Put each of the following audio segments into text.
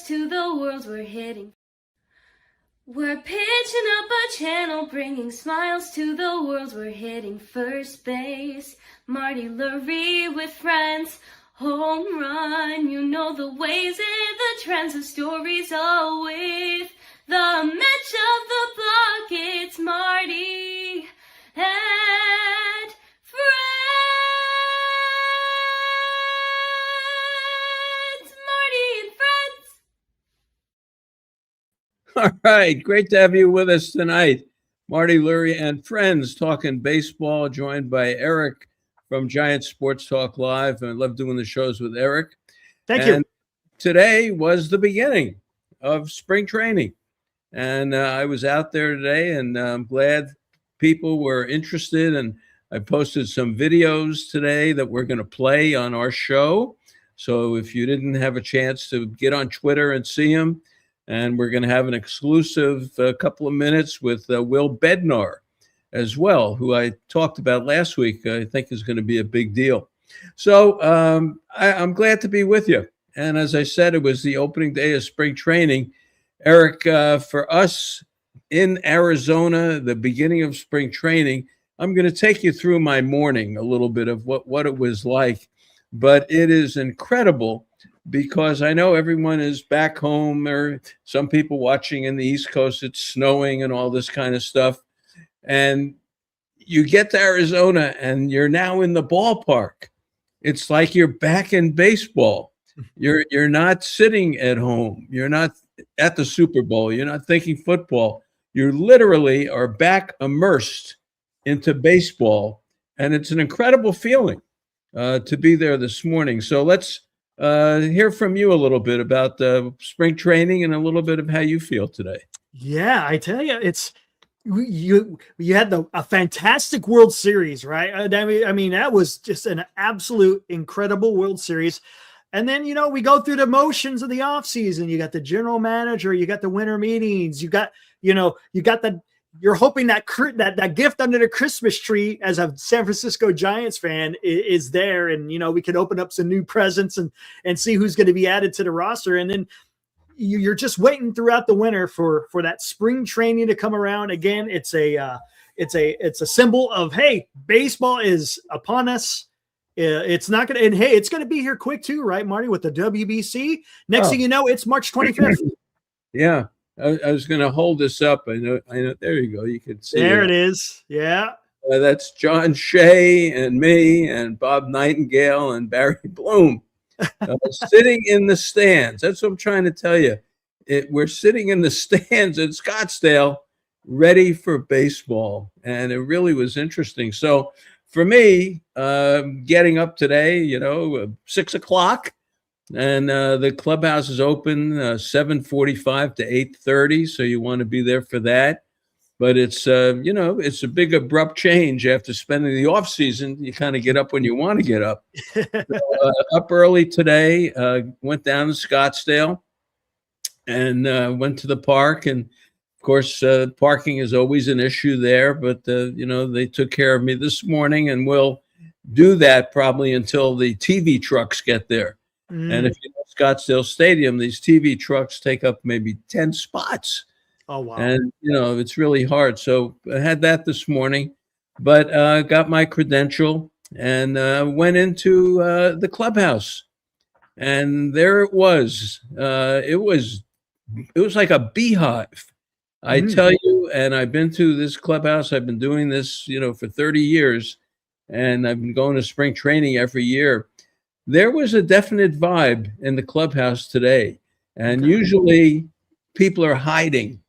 to the worlds we're hitting. We're pitching up a channel, bringing smiles to the worlds we're hitting. First base, Marty Lurie with friends. Home run, you know the ways and the trends, the stories all with the Mitch of the block. It's Marty and friends. Marty and friends. All right, great to have you with us tonight. Marty Lurie and friends talking baseball, joined by Eric from Giant Sports Talk Live. I love doing the shows with Eric. Thank you. Today was the beginning of spring training. And I was out there today, and I'm glad people were interested. And I posted some videos today that we're going to play on our show. So if you didn't have a chance to get on Twitter and see them, and we're going to have an exclusive couple of minutes with Will Bednar as well, who I talked about last week. I think is going to be a big deal. So I'm glad to be with you. And as I said, it was the opening day of spring training. Eric, for us in Arizona, the beginning of spring training, I'm going to take you through my morning, a little bit of what it was like. But it is incredible because I know everyone is back home, or some people watching in the East Coast, it's snowing and all this kind of stuff. And you get to Arizona and you're now in the ballpark. It's like you're back in baseball. You're not sitting at home. You're not at the Super Bowl. You're not thinking football. You literally are back immersed into baseball. And it's an incredible feeling to be there this morning. So let's hear from you a little bit about spring training and a little bit of how you feel today. Yeah, I tell you, it's you had a fantastic World Series, right? I mean, that was just an absolute incredible World Series. And then, we go through the motions of the offseason. You got the general manager, you got the winter meetings, you're hoping that gift under the Christmas tree as a San Francisco Giants fan is there. And, we could open up some new presents and see who's going to be added to the roster. And then you're just waiting throughout the winter for that spring training to come around. Again, it's a symbol of, hey, baseball is upon us. It's not going to, and hey, it's going to be here quick too, right, Marty, with the WBC. Next thing you know, it's March 25th. Yeah. I was going to hold this up. I know. There you go. You can see there it is. Yeah. That's John Shea and me and Bob Nightingale and Barry Bloom sitting in the stands. That's what I'm trying to tell you. We're sitting in the stands at Scottsdale, ready for baseball. And it really was interesting. So for me, getting up today, 6:00, and the clubhouse is open 7:45 to 8:30. So you want to be there for that. But it's, it's a big abrupt change after spending the off season. You kind of get up when you want to get up. So, up early today, went down to Scottsdale and went to the park. And of course, parking is always an issue there. But, they took care of me this morning, and we'll do that probably until the TV trucks get there. And if you know Scottsdale Stadium, these TV trucks take up maybe 10 spots. Oh, wow. And, it's really hard. So I had that this morning, but got my credential and went into the clubhouse. And there it was. It was like a beehive. I tell you, and I've been to this clubhouse. I've been doing this, for 30 years, and I've been going to spring training every year. There was a definite vibe in the clubhouse today. And usually people are hiding.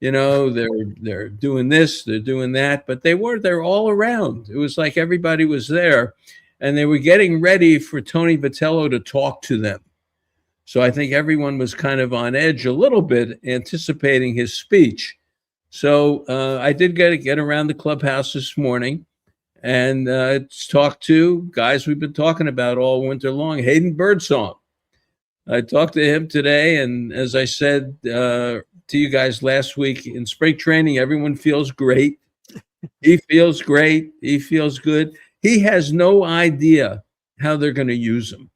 They're doing this, they're doing that, but they're all around. It was like everybody was there, and they were getting ready for Tony Vitello to talk to them. So I think everyone was kind of on edge a little bit, anticipating his speech. So I did get around the clubhouse this morning and talked to guys we've been talking about all winter long, Hayden Birdsong. I talked to him today, and as I said to you guys last week, in spring training, everyone feels great. He feels great. He feels good. He has no idea how they're going to use him.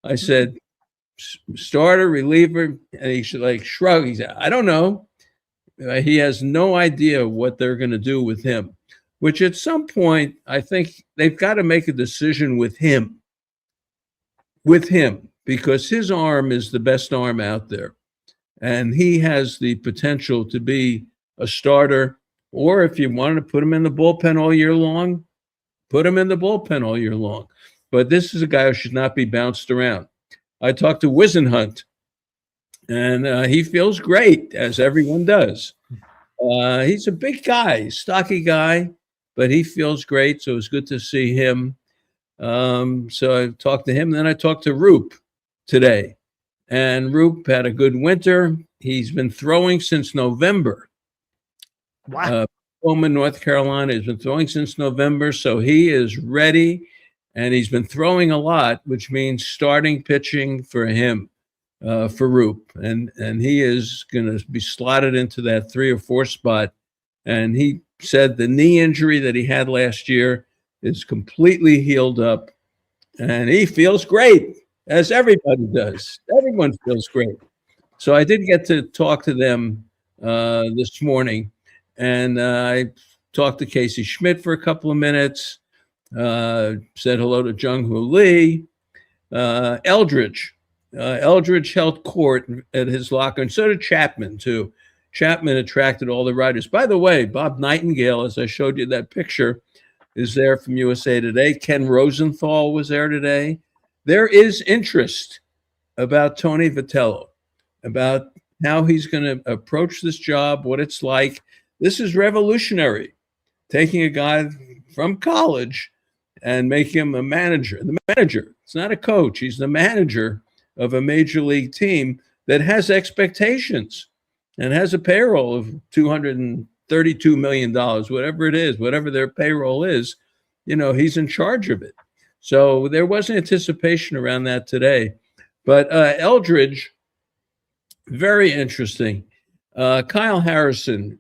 I said, starter, reliever, and he should like shrug. He said, I don't know. He has no idea what they're going to do with him, which at some point, I think they've got to make a decision with him, because his arm is the best arm out there. And he has the potential to be a starter, or if you wanted to put him in the bullpen all year long, put him in the bullpen all year long. But this is a guy who should not be bounced around. I talked to Wisenhunt, and he feels great, as everyone does. He's a big guy, stocky guy, but he feels great, so it's good to see him. So I talked to him. Then I talked to Roop today, and Roop had a good winter. He's been throwing since November. Wow. Pullman, North Carolina, has been throwing since November, so he is ready, and he's been throwing a lot, which means starting pitching for him, for Roop, and he is going to be slotted into that 3 or 4 spot. And he said the knee injury that he had last year is completely healed up, and he feels great, as everybody does. Everyone feels great. So I did get to talk to them this morning, and I talked to Casey Schmidt for a couple of minutes, said hello to Jung-Hoo Lee. Eldridge held court at his locker, and so did Chapman, too. Chapman attracted all the writers. By the way, Bob Nightingale, as I showed you that picture, is there from USA Today. Ken Rosenthal was there today. There is interest about Tony Vitello, about how he's going to approach this job, what it's like. This is revolutionary, taking a guy from college and making him a manager. The manager, it's not a coach. He's the manager of a major league team that has expectations and has a payroll of $232 million, whatever it is, whatever their payroll is, he's in charge of it. So there was an anticipation around that today. But Eldridge, very interesting. Kyle Harrison,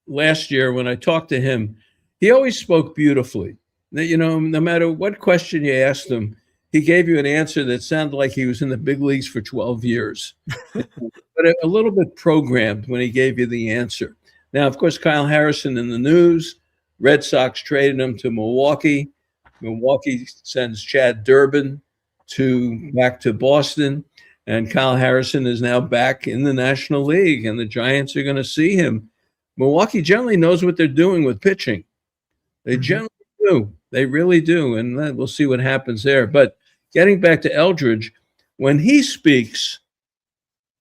last year when I talked to him, he always spoke beautifully. No matter what question you asked him, he gave you an answer that sounded like he was in the big leagues for 12 years. But a little bit programmed when he gave you the answer. Now, of course, Kyle Harrison in the news. Red Sox traded him to Milwaukee. Milwaukee sends Chad Durbin back to Boston. And Kyle Harrison is now back in the National League, and the Giants are going to see him. Milwaukee generally knows what they're doing with pitching. They generally do. They really do. And we'll see what happens there. But getting back to Eldridge, when he speaks,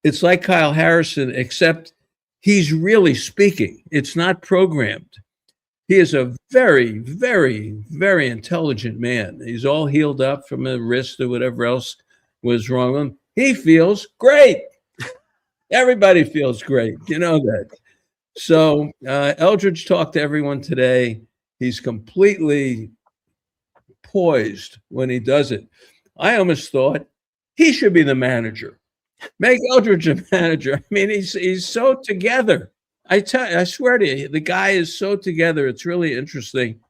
it's like Kyle Harrison, except he's really speaking. It's not programmed. He is a very, very, very intelligent man. He's all healed up from a wrist or whatever else was wrong with him. He feels great. Everybody feels great. You know that. So Eldridge talked to everyone today. He's completely poised when he does it. I almost thought he should be the manager. Make Eldridge a manager. I mean, he's so together. I swear to you, the guy is so together. It's really interesting.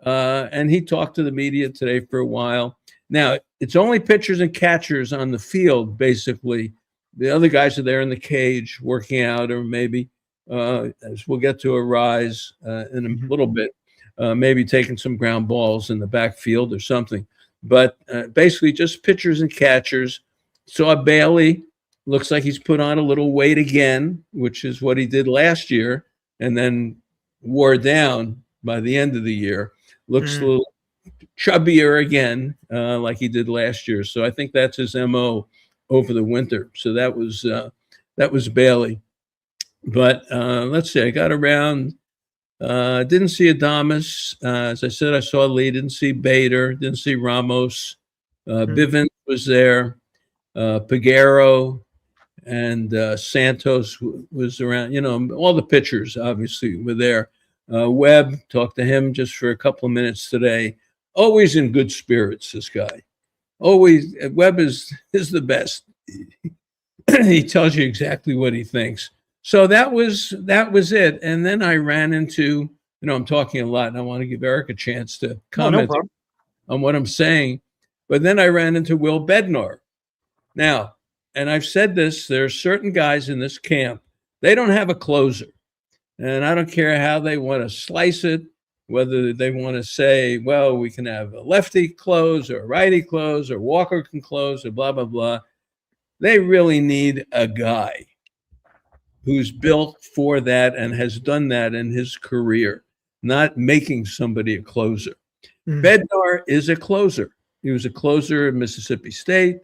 And he talked to the media today for a while. Now, it's only pitchers and catchers on the field, basically. The other guys are there in the cage working out, or maybe, as we'll get to a rise in a little bit, maybe taking some ground balls in the backfield or something. But basically just pitchers and catchers. Saw Bailey. Looks like he's put on a little weight again, which is what he did last year, and then wore down by the end of the year. Looks a little chubbier again, like he did last year. So I think that's his MO over the winter. So that was Bailey. But let's see, I got around, didn't see Adames. As I said, I saw Lee, didn't see Bader, didn't see Ramos. Bivens was there. Peguero and Santos was around. All the pitchers obviously were there. Webb, talked to him just for a couple of minutes today. Always in good spirits, this guy. Always. Webb is the best. He tells you exactly what he thinks. So that was it. And then I ran into, I'm talking a lot, and I want to give Eric a chance to comment on what I'm saying. But then I ran into Will Bednar. Now, and I've said this, there are certain guys in this camp, they don't have a closer. And I don't care how they want to slice it, whether they want to say, well, we can have a lefty close or a righty close or Walker can close or blah, blah, blah. They really need a guy who's built for that and has done that in his career, not making somebody a closer. Bednar is a closer. He was a closer at Mississippi State,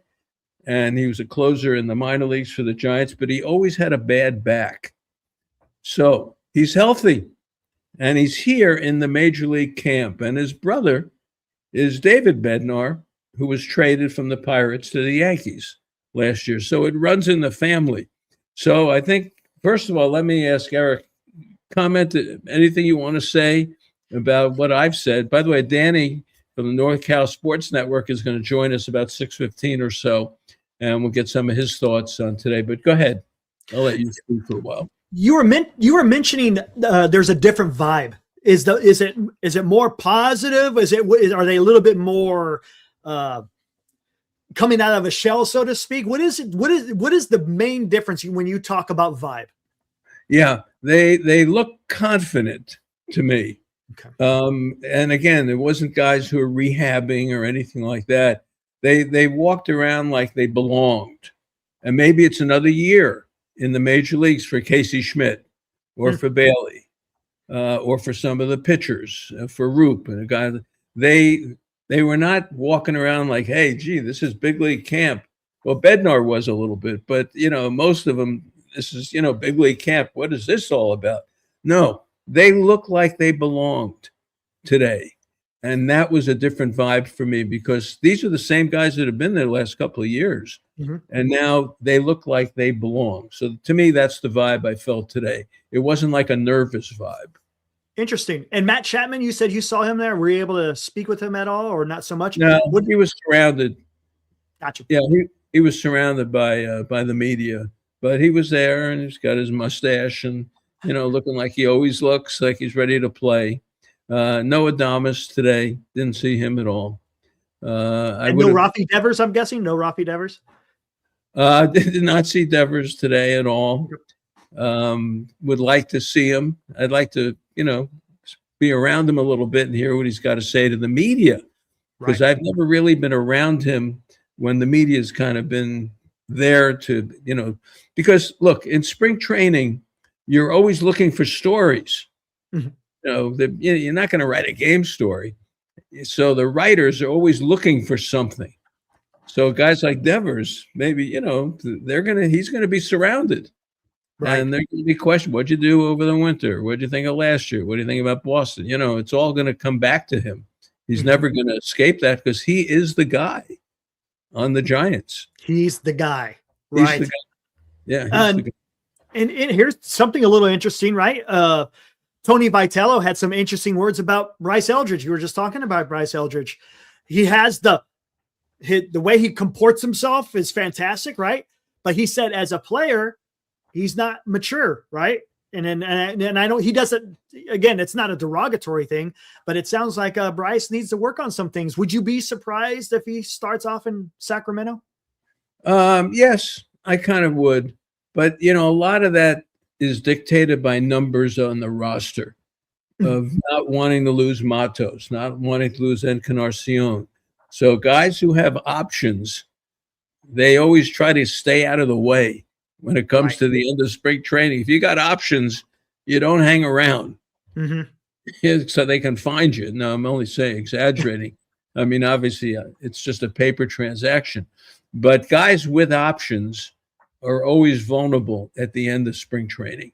and he was a closer in the minor leagues for the Giants, but he always had a bad back. So he's healthy, and he's here in the major league camp. And his brother is David Bednar, who was traded from the Pirates to the Yankees last year. So it runs in the family. So I think, first of all, let me ask Eric, comment anything you want to say about what I've said. By the way, Danny from the North Cal Sports Network is going to join us about 6:15 or so, and we'll get some of his thoughts on today. But go ahead. I'll let you speak for a while. You were mentioning there's a different vibe. Is it more positive? Are they a little bit more coming out of a shell, so to speak? What is the main difference when you talk about vibe? Yeah, they look confident to me. Okay. And again, it wasn't guys who were rehabbing or anything like that. They walked around like they belonged. And maybe it's another year in the major leagues for Casey Schmidt or for Bailey or for some of the pitchers, for Roop and a guy. They were not walking around like, hey, gee, this is big league camp. Well, Bednar was a little bit, but, most of them, this is, big league camp. What is this all about? No, they look like they belonged today. And that was a different vibe for me because these are the same guys that have been there the last couple of years. Mm-hmm. And now they look like they belong. So to me, that's the vibe I felt today. It wasn't like a nervous vibe. Interesting. And Matt Chapman, you said you saw him there. Were you able to speak with him at all or not so much? No, he was surrounded. Gotcha. Yeah, he was surrounded by the media, but he was there and he's got his mustache and, looking like he always looks, like he's ready to play. No Adames today. Didn't see him at all. And no Rafi Devers, I'm guessing? No Rafi Devers? Did not see Devers today at all. Would like to see him. I'd like to, be around him a little bit and hear what he's got to say to the media. Because I've never really been around him when the media's kind of been there to, because look, in spring training, you're always looking for stories. Mm-hmm. You're not going to write a game story. So the writers are always looking for something. So guys like Devers, maybe, he's going to be surrounded. Right. And they're going to be questioned. What'd you do over the winter? What'd you think of last year? What do you think about Boston? It's all going to come back to him. He's never going to escape that because he is the guy on the Giants. He's the guy. Right. He's the guy. Yeah. The guy. And here's something a little interesting, right? Tony Vitello had some interesting words about Bryce Eldridge. You were just talking about Bryce Eldridge. He has the way he comports himself is fantastic, right? But he said as a player, he's not mature, right? And I know he doesn't. Again, it's not a derogatory thing, but it sounds like Bryce needs to work on some things. Would you be surprised if he starts off in Sacramento? Yes, I kind of would. But, a lot of that is dictated by numbers on the roster of not wanting to lose Matos, not wanting to lose Encarnacion. So guys who have options, they always try to stay out of the way when it comes to the end of spring training. If you got options, you don't hang around so they can find you. No, I'm only saying, exaggerating. I mean, obviously, it's just a paper transaction. But guys with options are always vulnerable at the end of spring training.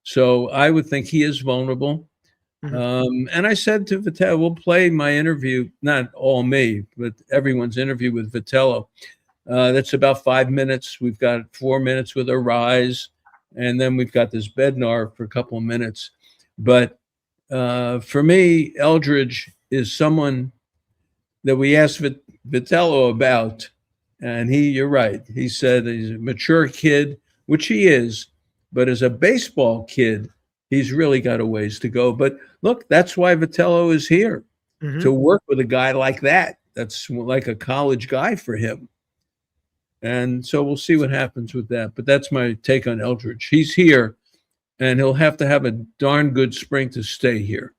So I would think he is vulnerable. And I said to Vitello, we'll play my interview, not all me, but everyone's interview with Vitello. That's about 5 minutes. We've got 4 minutes with Arise, and then we've got this Bednar for a couple of minutes. But for me, Eldridge is someone that we asked Vitello about. And you're right. He said he's a mature kid, which he is, but as a baseball kid, he's really got a ways to go. But look, that's why Vitello is here, to work with a guy like that. That's like a college guy for him. And so we'll see what happens with that. But that's my take on Eldridge. He's here, and he'll have to have a darn good spring to stay here.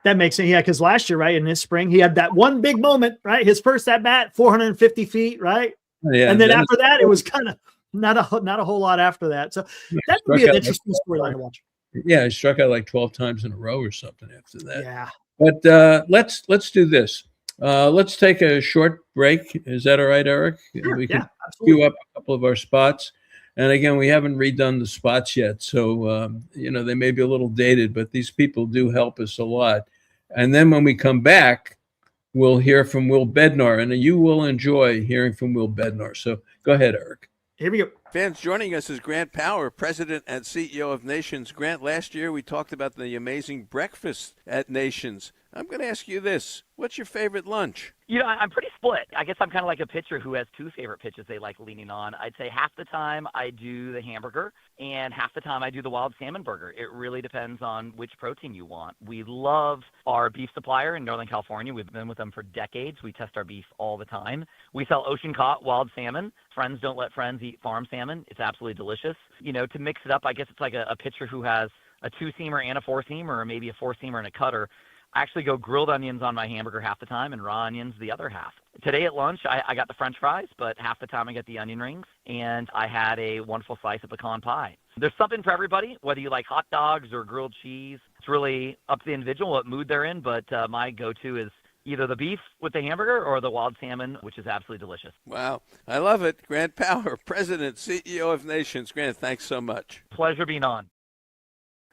That makes sense. Yeah, because last year, right, in this spring, he had that one big moment, right? His first at bat, 450 feet, right? Yeah, and then after that, it was kind of not a whole lot after that. So that would be an interesting storyline to watch. Yeah, he struck out like 12 times in a row or something after that. Yeah. But let's do this. Let's take a short break. Is that all right, Eric? Sure, we can absolutely. queue up a couple of our spots. And again, we haven't redone the spots yet. So, they may be a little dated, but these people do help us a lot. And then when we come back, we'll hear from Will Bednar, and you will enjoy hearing from Will Bednar. So go ahead, Eric. Here we go. Fans, joining us is Grant Power, President and CEO of Nations. Grant, last year we talked about the amazing breakfast at Nations. I'm going to ask you this. What's your favorite lunch? You know, I'm pretty split. I guess I'm kind of like a pitcher who has two favorite pitches they like leaning on. I'd say half the time I do the hamburger and half the time I do the wild salmon burger. It really depends on which protein you want. We love our beef supplier in Northern California. We've been with them for decades. We test our beef all the time. We sell ocean caught wild salmon. Friends don't let friends eat farm salmon. It's absolutely delicious. You know, to mix it up, I guess it's like a pitcher who has a two-seamer and a four-seamer, or maybe a four-seamer and a cutter. I actually go grilled onions on my hamburger half the time and raw onions the other half. Today at lunch, I got the French fries, but half the time I get the onion rings, and I had a wonderful slice of pecan pie. There's something for everybody, whether you like hot dogs or grilled cheese. It's really up to the individual what mood they're in, but my go-to is either the beef with the hamburger or the wild salmon, which is absolutely delicious. Wow, I love it. Grant Power, President, CEO of Nations. Grant, thanks so much. Pleasure being on.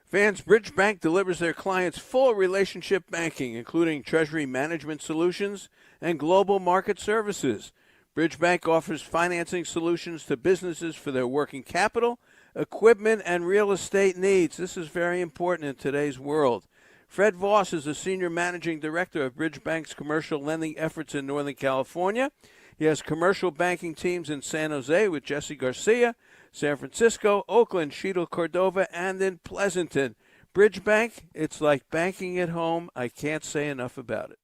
Fans, Bridge Bank delivers their clients full relationship banking, including treasury management solutions and global market services. Bridge Bank offers financing solutions to businesses for their working capital, equipment, and real estate needs. This is very important in today's world. Fred Voss is the Senior Managing Director of Bridge Bank's commercial lending efforts in Northern California. He has commercial banking teams in San Jose with Jesse Garcia, San Francisco, Oakland, Cheadle, Cordova, and in Pleasanton. Bridge Bank, it's like banking at home. I can't say enough about it.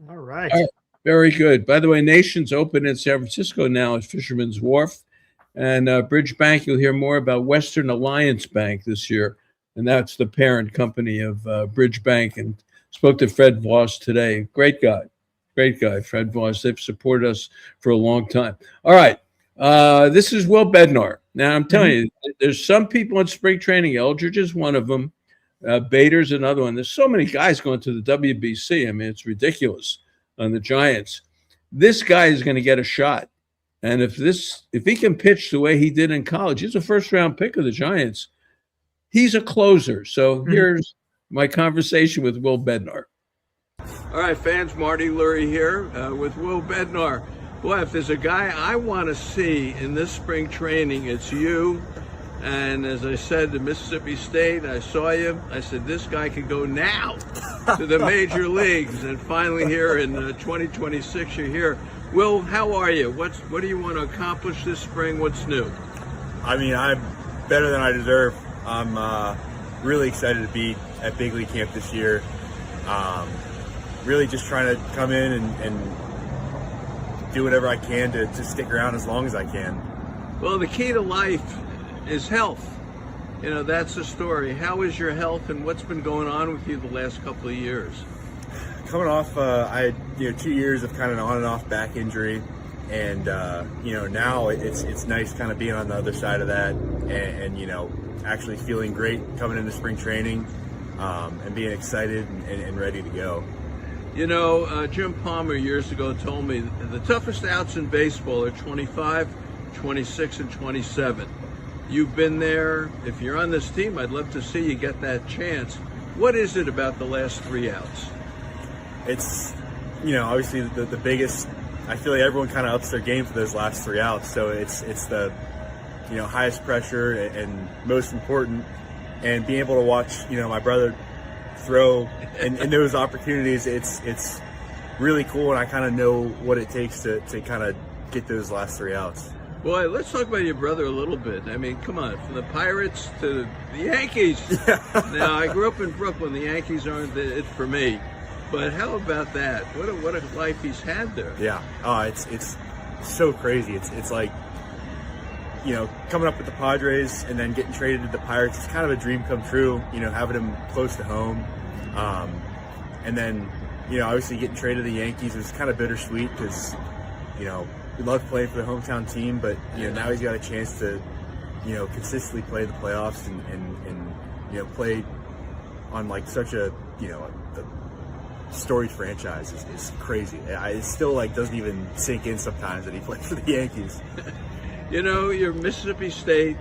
All right. Very good. By the way, Nations open in San Francisco now at Fisherman's Wharf. And Bridge Bank, you'll hear more about Western Alliance Bank this year. And that's the parent company of Bridge Bank. And spoke to Fred Voss today. Great guy, Fred Voss. They've supported us for a long time. All right. This is Will Bednar. Now, I'm telling you, there's some people in spring training. Eldridge is one of them. Bader's another one. There's so many guys going to the WBC. I mean, it's ridiculous on the Giants. This guy is going to get a shot. And if he can pitch the way he did in college, he's a first-round pick of the Giants. He's a closer. So here's my conversation with Will Bednar. All right, fans, Marty Lurie here with Will Bednar. Boy, if there's a guy I want to see in this spring training, it's you. And as I said to Mississippi State, I saw you. I said, this guy can go now to the major leagues. And finally here in 2026, you're here. Will, how are you? What do you want to accomplish this spring? What's new? I mean, I'm better than I deserve. I'm really excited to be at Big League Camp this year. Really just trying to come in and do whatever I can to stick around as long as I can. Well, the key to life is health. You know, that's the story. How is your health and what's been going on with you the last couple of years? Coming off, I had 2 years of kind of an on and off back injury, and now it's nice kind of being on the other side of that, and actually feeling great coming into spring training, and being excited and ready to go. You know, Jim Palmer years ago told me the toughest outs in baseball are 25, 26, and 27. You've been there. If you're on this team, I'd love to see you get that chance. What is it about the last 3 outs? It's, obviously the biggest. I feel like everyone kind of ups their game for those last 3 outs. So it's the, highest pressure and most important, and being able to watch, my brother throw in those opportunities. It's really cool, and I kind of know what it takes to kind of get those last 3 outs. Boy, let's talk about your brother a little bit. I mean, come on, from the Pirates to the Yankees. Now, I grew up in Brooklyn. The Yankees aren't it for me. But how about that? What a life he's had there. Yeah, it's so crazy. It's like, you know, coming up with the Padres and then getting traded to the Pirates. It's kind of a dream come true, you know, having him close to home. And then, you know, obviously getting traded to the Yankees was kind of bittersweet because, you know, we love playing for the hometown team, but, you know, now he's got a chance to, you know, consistently play the playoffs and you know, play on like such a, you know, a storied franchise is crazy. It still like doesn't even sink in sometimes that he played for the Yankees. You know, your Mississippi State,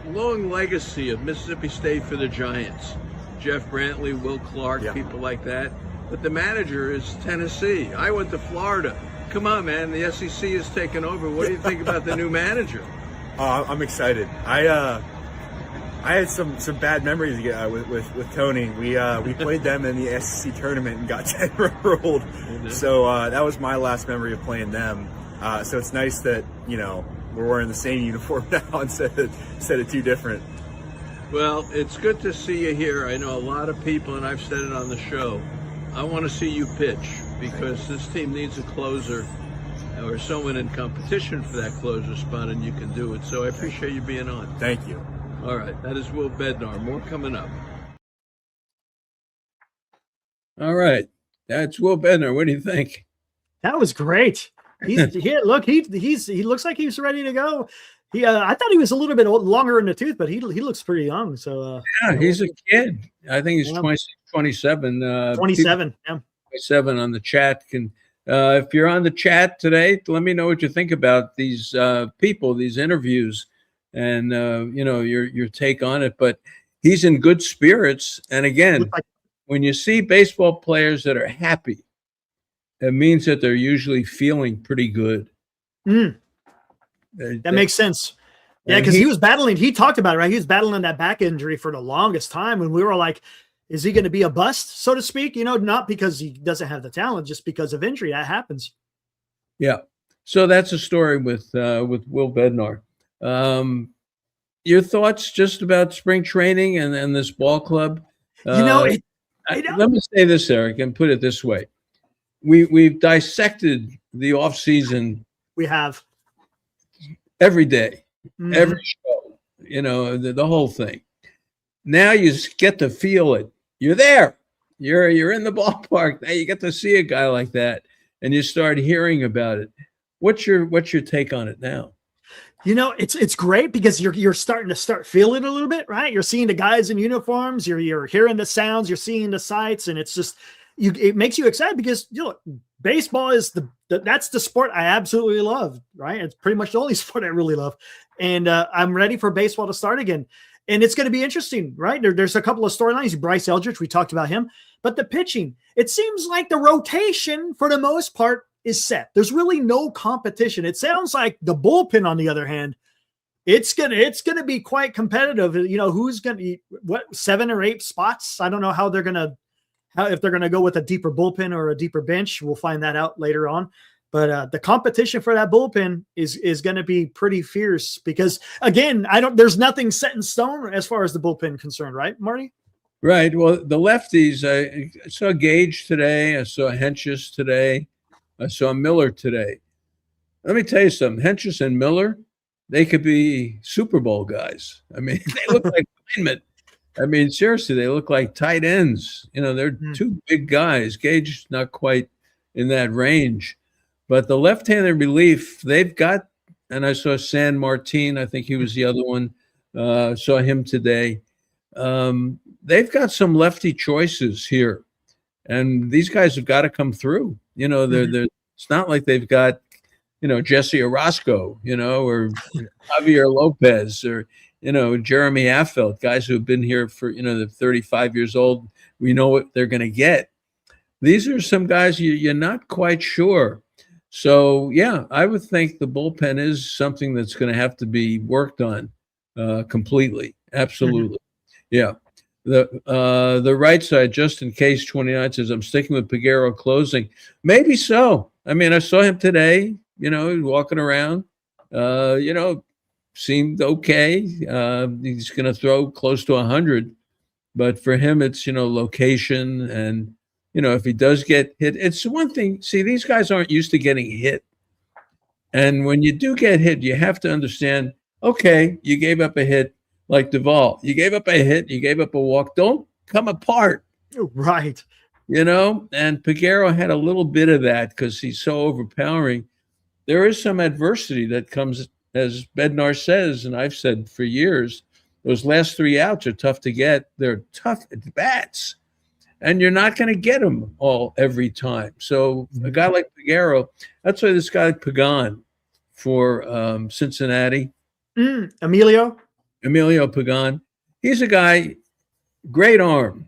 long legacy of Mississippi State for the Giants. Jeff Brantley, Will Clark, Yeah. people like that. But the manager is Tennessee. I went to Florida. Come on, man. The SEC is taking over. What do you think about the new manager? I'm excited. I had some bad memories with Tony. We played them in the SEC tournament and got 10-rolled. So that was my last memory of playing them. So it's nice that, you know, we're wearing the same uniform now instead of two different. Well, it's good to see you here. I know a lot of people, and I've said it on the show, I want to see you pitch because this team needs a closer or someone in competition for that closer spot, and you can do it. So I appreciate you being on. Thank you. All right, that is Will Bednar. More coming up. All right, that's Will Bednar. What do you think? That was great. He looks like he's ready to go. I thought he was a little bit longer in the tooth, but he looks pretty young. So Yeah, he's a kid. I think he's 26, 27. 27. Yeah. 27 on the chat. If you're on the chat today, let me know what you think about these people, these interviews, and you know, your take on it. But he's in good spirits. And again, when you see baseball players that are happy, it means that they're usually feeling pretty good. That makes sense. Yeah, because he was battling. He talked about it, right? He was battling that back injury for the longest time, and we were like, "Is he going to be a bust, so to speak?" You know, not because he doesn't have the talent, just because of injury. That happens. Yeah. So that's a story with Will Bednar. Your thoughts just about spring training and this ball club? You know, let me say this, Eric, and put it this way: we've dissected the off season. We have every day, every show. You know, the whole thing. Now you get to feel it. You're there. You're in the ballpark. Now you get to see a guy like that, and you start hearing about it. What's your take on it now? You know, it's great because you're starting to feeling it a little bit, right? You're seeing the guys in uniforms, you're hearing the sounds, you're seeing the sights, and it's just it makes you excited because, you know, baseball is that's the sport I absolutely love, right? It's pretty much the only sport I really love, and I'm ready for baseball to start again. And it's going to be interesting, right? There's a couple of storylines. Bryce Eldridge, we talked about him, but the pitching, it seems like the rotation for the most part is set. There's really no competition. It sounds like the bullpen, on the other hand, it's gonna be quite competitive. You know, who's gonna be 7 or 8 spots? I don't know how if they're gonna go with a deeper bullpen or a deeper bench. We'll find that out later on. But the competition for that bullpen is going to be pretty fierce because, again, there's nothing set in stone as far as the bullpen concerned, right, Marty? Right. Well, the lefties, I saw Gage today. I saw Henches today. I saw Miller today. Let me tell you something. Henches and Miller, they could be Super Bowl guys. I mean, they look like linemen. I mean, seriously, they look like tight ends. You know, they're two big guys. Gage not quite in that range. But the left-handed relief, they've got, and I saw San Martin, I think he was the other one, saw him today. They've got some lefty choices here. And these guys have got to come through. You know, it's not like they've got, you know, Jesse Orozco, you know, or Javier Lopez or, you know, Jeremy Affeldt, guys who have been here for, you know, they're 35 years old. We know what they're going to get. These are some guys you're not quite sure. So, yeah, I would think the bullpen is something that's going to have to be worked on completely. Absolutely. Yeah. The right side, just in case 29 says, I'm sticking with Peguero closing. Maybe so. I mean, I saw him today, you know, walking around, you know, seemed okay. He's going to throw close to 100. But for him, it's, you know, location and, you know, if he does get hit, it's one thing. See, these guys aren't used to getting hit. And when you do get hit, you have to understand, okay, you gave up a hit like Duvall. You gave up a hit, you gave up a walk. Don't come apart, Right. And Peguero had a little bit of that because he's so overpowering. There is some adversity that comes, as Bednar says, and I've said for years, those last 3 outs are tough to get. They're tough at bats, and you're not going to get them all every time. So a guy like Peguero, that's why this guy Pagan for Cincinnati, Emilio Pagan, he's a guy, great arm,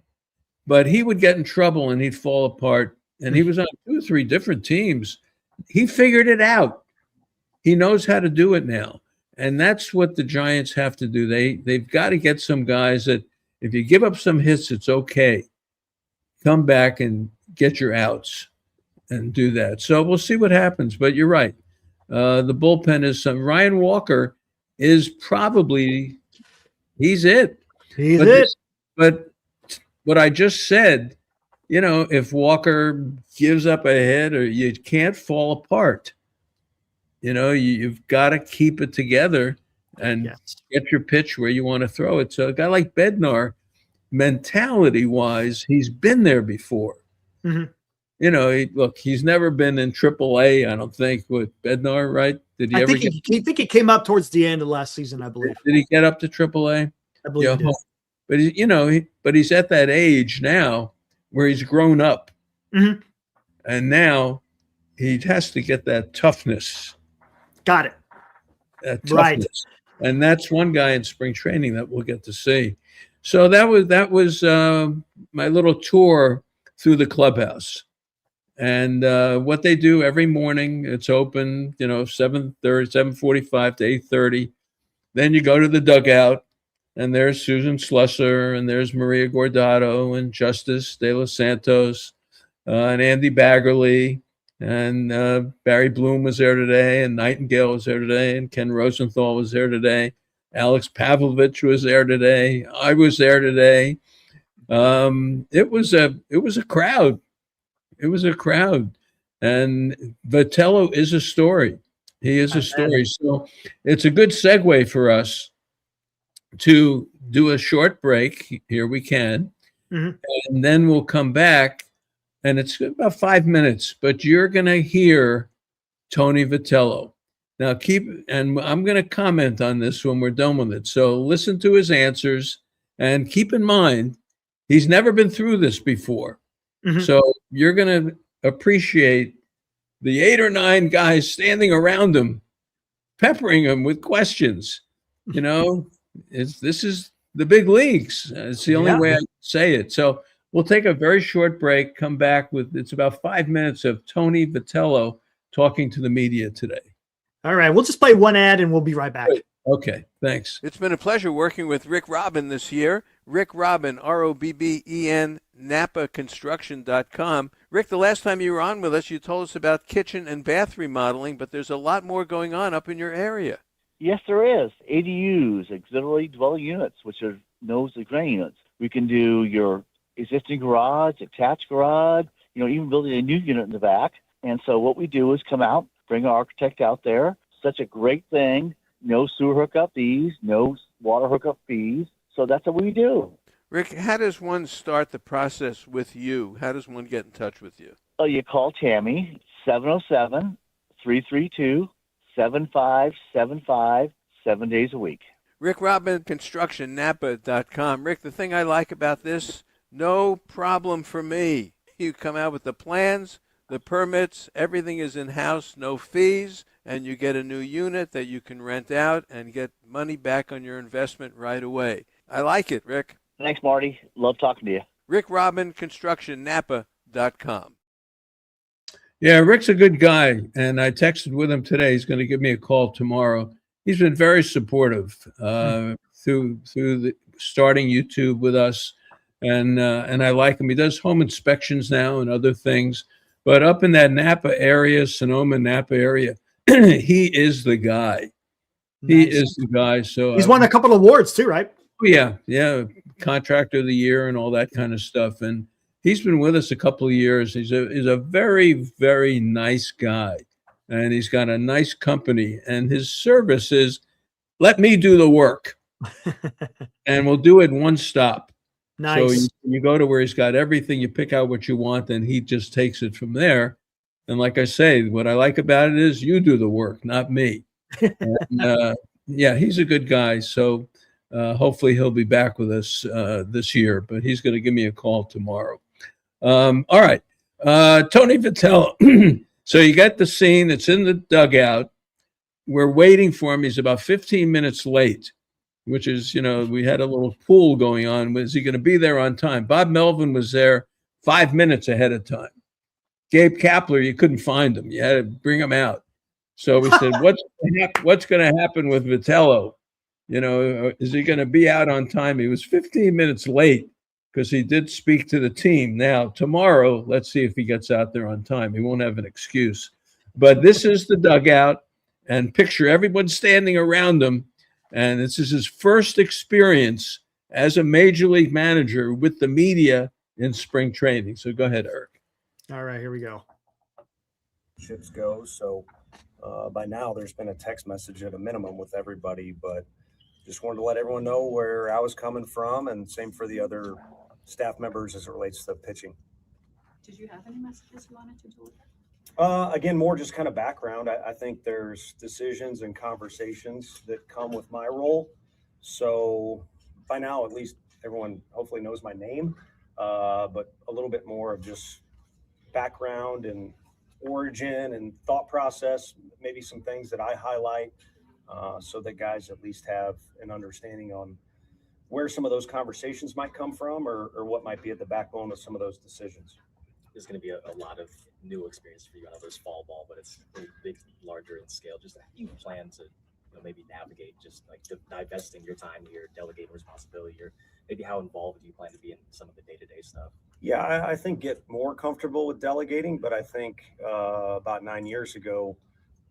but he would get in trouble and he'd fall apart. And he was on 2 or 3 different teams. He figured it out. He knows how to do it now. And that's what the Giants have to do. They've got to get some guys that if you give up some hits, it's okay. Come back and get your outs and do that. So we'll see what happens. But you're right. The bullpen is some. Ryan Walker is probably, he's it. He's it. But what I just said, if Walker gives up a hit, or you can't fall apart. You've got to keep it together and get your pitch where you want to throw it. So a guy like Bednar, mentality-wise, he's been there before. He's never been in AAA, I don't think, with Bednar, right? Did he I ever think he came up towards the end of last season, I believe. Did he get up to AAA? I believe he did. But he's at that age now where he's grown up. And now he has to get that toughness. Got it. That toughness. Right. And that's one guy in spring training that we'll get to see. So that was my little tour through the clubhouse. And what they do every morning, it's open, 7:30, 7:45 to 8:30. Then you go to the dugout, and there's Susan Slusser, and there's Maria Gordado, and Justice De Los Santos, and Andy Baggerly, and Barry Bloom was there today, and Nightingale was there today, and Ken Rosenthal was there today. Alex Pavlovich was there today. I was there today. It was a crowd. It was a crowd. And Vitello is a story. He is a story. So it's a good segue for us to do a short break. Here we can. And then we'll come back. And it's about 5 minutes, but you're going to hear Tony Vitello. Now and I'm going to comment on this when we're done with it. So listen to his answers and keep in mind, he's never been through this before. So you're going to appreciate the 8 or 9 guys standing around him, peppering him with questions. This is the big leagues. It's the only way I can say it. So we'll take a very short break, come back it's about 5 minutes of Tony Vitello talking to the media today. All right. We'll just play one ad and we'll be right back. Okay. Thanks. It's been a pleasure working with Rick Robin this year. Rick Robin, ROBBEN, NapaConstruction.com. Rick, the last time you were on with us, you told us about kitchen and bath remodeling, but there's a lot more going on up in your area. Yes, there is. ADUs, auxiliary dwelling units, which are nose to ground units. We can do your existing garage, attached garage, even building a new unit in the back. And so what we do is come out, bring our architect out there. Such a great thing. No sewer hookup fees, no water hookup fees. So that's what we do. Rick, how does one start the process with you? How does one get in touch with you? Oh, you call Tammy, 707-332-7575, 7 days a week. Rick Robin, ConstructionNapa.com. Rick, the thing I like about this, no problem for me. You come out with the plans, the permits, everything is in-house, no fees, and you get a new unit that you can rent out and get money back on your investment right away. I like it, Rick. Thanks, Marty. Love talking to you. Rick Robin, ConstructionNapa.com. Yeah, Rick's a good guy, and I texted with him today. He's going to give me a call tomorrow. He's been very supportive through the starting YouTube with us, and I like him. He does home inspections now and other things, but up in that Napa area, Sonoma Napa area, he is the guy. He is the guy. So he's won a couple of awards too, right? Yeah, contractor of the year and all that kind of stuff. And he's been with us a couple of years. He's a very, very nice guy. and he's got a nice company. And his service is, let me do the work, and we'll do it one stop. Nice. So you go to where he's got everything, you pick out what you want, and he just takes it from there. And like I say, what I like about it is you do the work, not me. And, yeah, he's a good guy. So hopefully he'll be back with us this year, but he's going to give me a call tomorrow. All right. Tony Vitello. So you got the scene. It's in the dugout. We're waiting for him. He's about 15 minutes late, which is, we had a little pool going on. Was he going to be there on time? Bob Melvin was there 5 minutes ahead of time. Gabe Kapler, you couldn't find him. You had to bring him out. So we said, what's going to happen with Vitello? Is he going to be out on time? He was 15 minutes late because he did speak to the team. Now, tomorrow, let's see if he gets out there on time. He won't have an excuse. But this is the dugout, and picture everyone standing around him. And this is his first experience as a major league manager with the media in spring training. So go ahead, Eric. All right, here we go. Ships go. So by now there's been a text message at a minimum with everybody, but just wanted to let everyone know where I was coming from, and same for the other staff members as it relates to pitching. Did you have any messages you wanted to deliver? Again, more just kind of background. I think there's decisions and conversations that come with my role. So by now, at least everyone hopefully knows my name, but a little bit more of just background and origin and thought process, maybe some things that I highlight so that guys at least have an understanding on where some of those conversations might come from or what might be at the backbone of some of those decisions. There's going to be a lot of new experience for you. I know there's fall ball, but it's big, larger in scale. Just how do you plan to maybe navigate just like divesting your time here, delegating responsibility here? Maybe how involved do you plan to be in some of the day-to-day stuff? Yeah, I think get more comfortable with delegating, but I think about 9 years ago,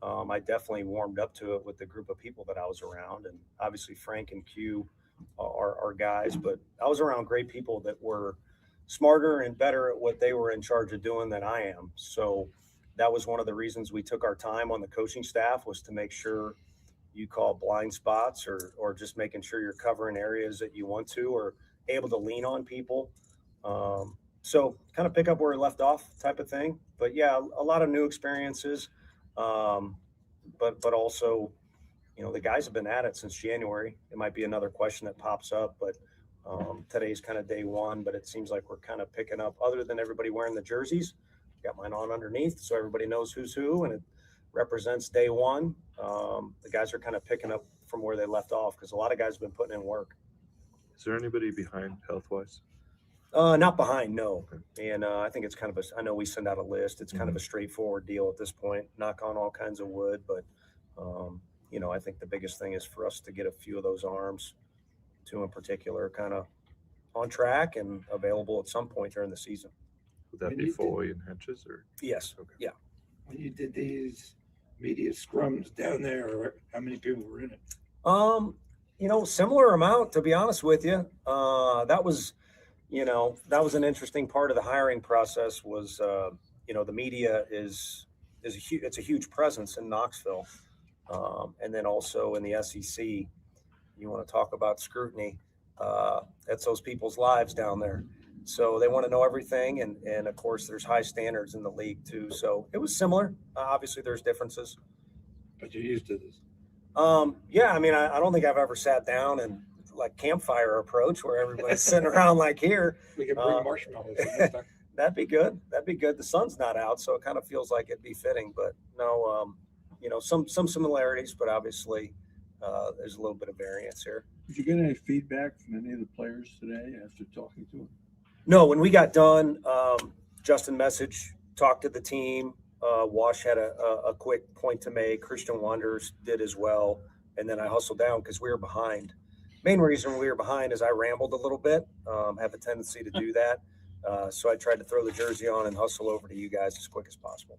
I definitely warmed up to it with the group of people that I was around. And obviously Frank and Q are guys, but I was around great people that were smarter and better at what they were in charge of doing than I am. So that was one of the reasons we took our time on the coaching staff, was to make sure you call blind spots or just making sure you're covering areas that you want to or able to lean on people. So kind of pick up where we left off type of thing. But yeah, a lot of new experiences. But also, the guys have been at it since January. It might be another question that pops up, but today's kind of day one, but it seems like we're kind of picking up, other than everybody wearing the jerseys. Got mine on underneath, so everybody knows who's who, and it represents day one. The guys are kind of picking up from where they left off because a lot of guys have been putting in work. Is there anybody behind health-wise? Not behind, no. Okay. And I think it's kind of I know we send out a list. It's kind of a straightforward deal at this point, knock on all kinds of wood. But, I think the biggest thing is for us to get a few of those arms, two in particular, kind of on track and available at some point during the season. Would that be Foy and Henches? Or? Yes. Okay. Yeah. When you did these media scrums down there, how many people were in it? Similar amount, to be honest with you. That was an interesting part of the hiring process was, the media is it's a huge presence in Knoxville. And then also in the SEC, you want to talk about scrutiny. That's those people's lives down there. So they want to know everything. And of course, there's high standards in the league too. So it was similar. Obviously, there's differences. But you're used to this. Yeah, I don't think I've ever sat down and like campfire approach where everybody's sitting around like here. We can bring marshmallows. That'd be good. The sun's not out, so it kind of feels like it'd be fitting. But no, some similarities, but obviously there's a little bit of variance here. Did you get any feedback from any of the players today after talking to them? No, when we got done, Justin Message talked to the team. Wash had a quick point to make. Christian Wonders did as well. And then I hustled down because we were behind. Main reason we were behind is I rambled a little bit, have a tendency to do that. So I tried to throw the jersey on and hustle over to you guys as quick as possible.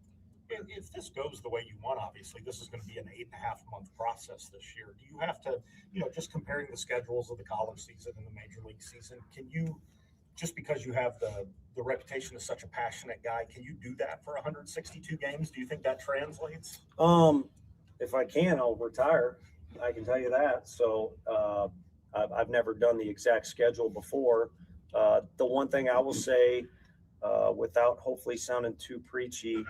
If this goes the way you want, obviously, this is going to be an 8.5-month process this year. Do you have to, just comparing the schedules of the college season and the major league season, can you just because you have the reputation as such a passionate guy, can you do that for 162 games? Do you think that translates? If I can, I'll retire. I can tell you that. So I've never done the exact schedule before. The one thing I will say, without hopefully sounding too preachy,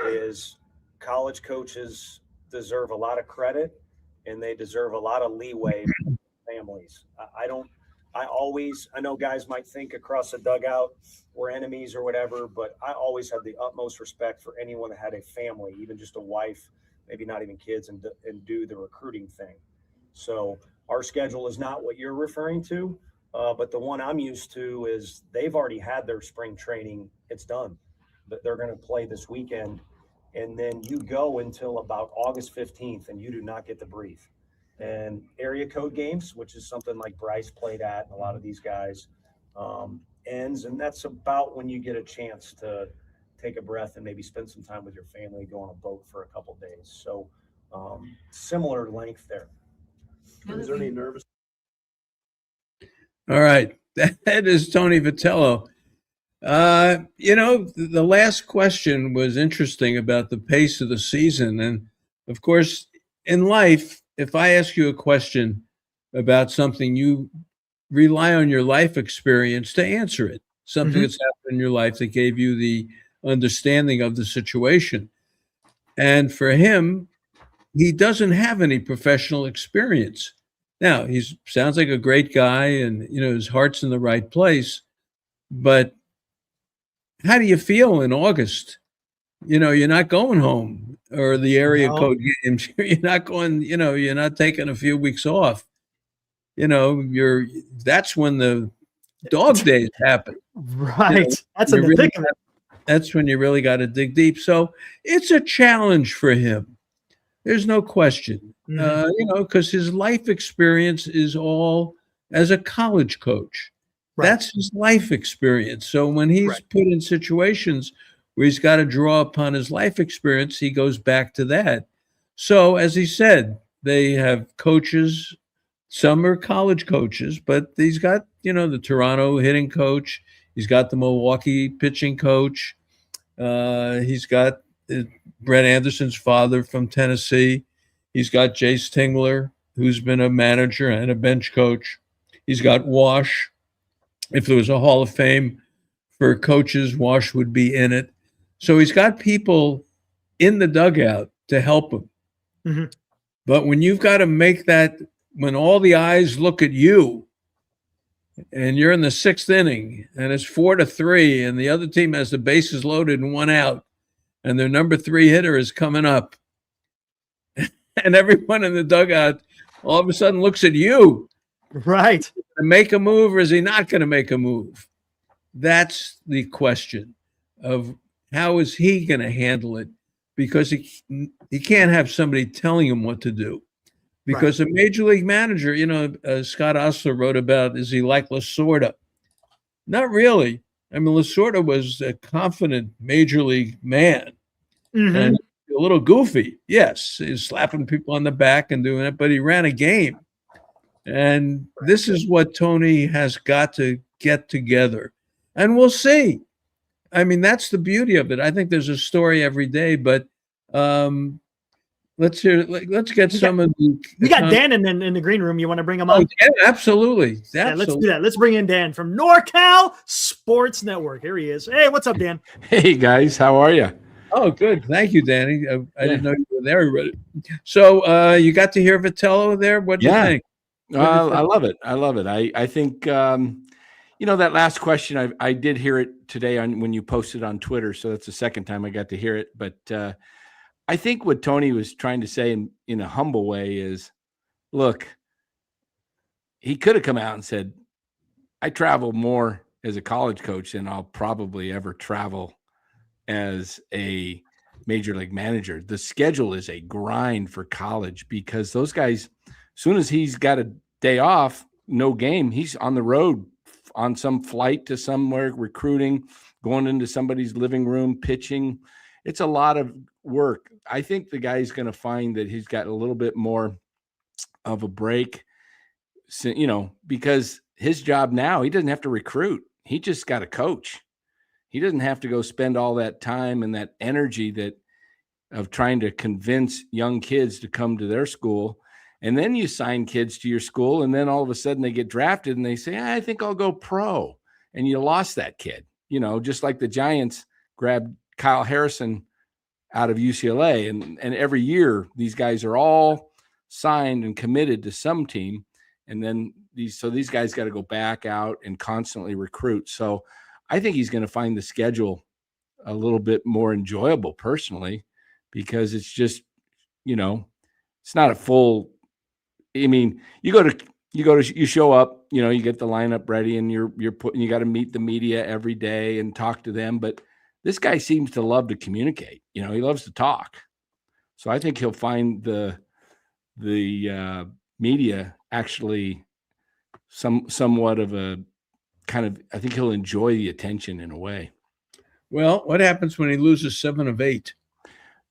is college coaches deserve a lot of credit and they deserve a lot of leeway from families. I know guys might think across the dugout we're enemies or whatever, but I always had the utmost respect for anyone that had a family, even just a wife, maybe not even kids, and do the recruiting thing. So our schedule is not what you're referring to, but the one I'm used to is they've already had their spring training. It's done, but they're going to play this weekend. And then you go until about August 15th and you do not get to breathe. And area code games, which is something like Bryce played at, and a lot of these guys, ends. And that's about when you get a chance to take a breath and maybe spend some time with your family, go on a boat for a couple days. So similar length there. Is there any nervous? All right. That is Tony Vitello. The last question was interesting about the pace of the season. And of course, in life, if I ask you a question about something, you rely on your life experience to answer it. Something that's happened in your life that gave you the understanding of the situation. And for him, he doesn't have any professional experience. Now, he sounds like a great guy and, his heart's in the right place. But how do you feel in August? You're not going home or the area code games. You're not going, you're not taking a few weeks off. That's when the dog days happen. Right. That's in the thick of it. That's when you really got to dig deep. So it's a challenge for him. There's no question, because his life experience is all as a college coach. Right. That's his life experience. So when he's put in situations where he's got to draw upon his life experience, he goes back to that. So as he said, they have coaches. Some are college coaches, but he's got, the Toronto hitting coach. He's got the Milwaukee pitching coach. He's got Brett Anderson's father from Tennessee. He's got Jace Tingler, who's been a manager and a bench coach. He's got Wash. If there was a Hall of Fame for coaches, Wash would be in it. So he's got people in the dugout to help him. But when you've got to make that, when all the eyes look at you and you're in the sixth inning and it's 4-3 and the other team has the bases loaded and 1 out and their number 3 hitter is coming up and everyone in the dugout all of a sudden looks at you. Right. To make a move, or is he not going to make a move? That's the question of how is he going to handle it, because he can't have somebody telling him what to do. Because a major league manager, Scott Osler wrote about, is he like Lasorda? Not really. I mean, Lasorda was a confident major league man and a little goofy. Yes, he's slapping people on the back and doing it, but he ran a game. And this is what Tony has got to get together. And we'll see. I mean, that's the beauty of it. I think there's a story every day, but let's get some of the. We got Dan in the green room. You want to bring him on? Yeah, absolutely. Yeah, let's do that. Let's bring in Dan from NorCal Sports Network. Here he is. Hey, what's up, Dan? Hey, guys. How are you? Oh, good. Thank you, Danny. I didn't know you were there already. So you got to hear Vitello there? What do you think? I love it. I love it. I think, that last question, I did hear it today when you posted on Twitter. So that's the second time I got to hear it. But I think what Tony was trying to say in a humble way is, look, he could have come out and said, I travel more as a college coach than I'll probably ever travel as a major league manager. The schedule is a grind for college because those guys, as soon as he's got a day off, no game, he's on the road on some flight to somewhere, recruiting, going into somebody's living room, pitching. It's a lot of work. I think the guy's going to find that he's got a little bit more of a break, because his job now, he doesn't have to recruit. He just got a coach. He doesn't have to go spend all that time and that energy of trying to convince young kids to come to their school. And then you sign kids to your school, and then all of a sudden they get drafted and they say, I think I'll go pro. And you lost that kid, just like the Giants grabbed Kyle Harrison out of UCLA. And every year these guys are all signed and committed to some team. And then these guys got to go back out and constantly recruit. So I think he's going to find the schedule a little bit more enjoyable personally, because it's just, it's not a full, you show up, you get the lineup ready, and you got to meet the media every day and talk to them. But this guy seems to love to communicate. He loves to talk. So I think he'll find the media actually somewhat of a kind of, I think he'll enjoy the attention in a way. Well, what happens when he loses 7 of 8?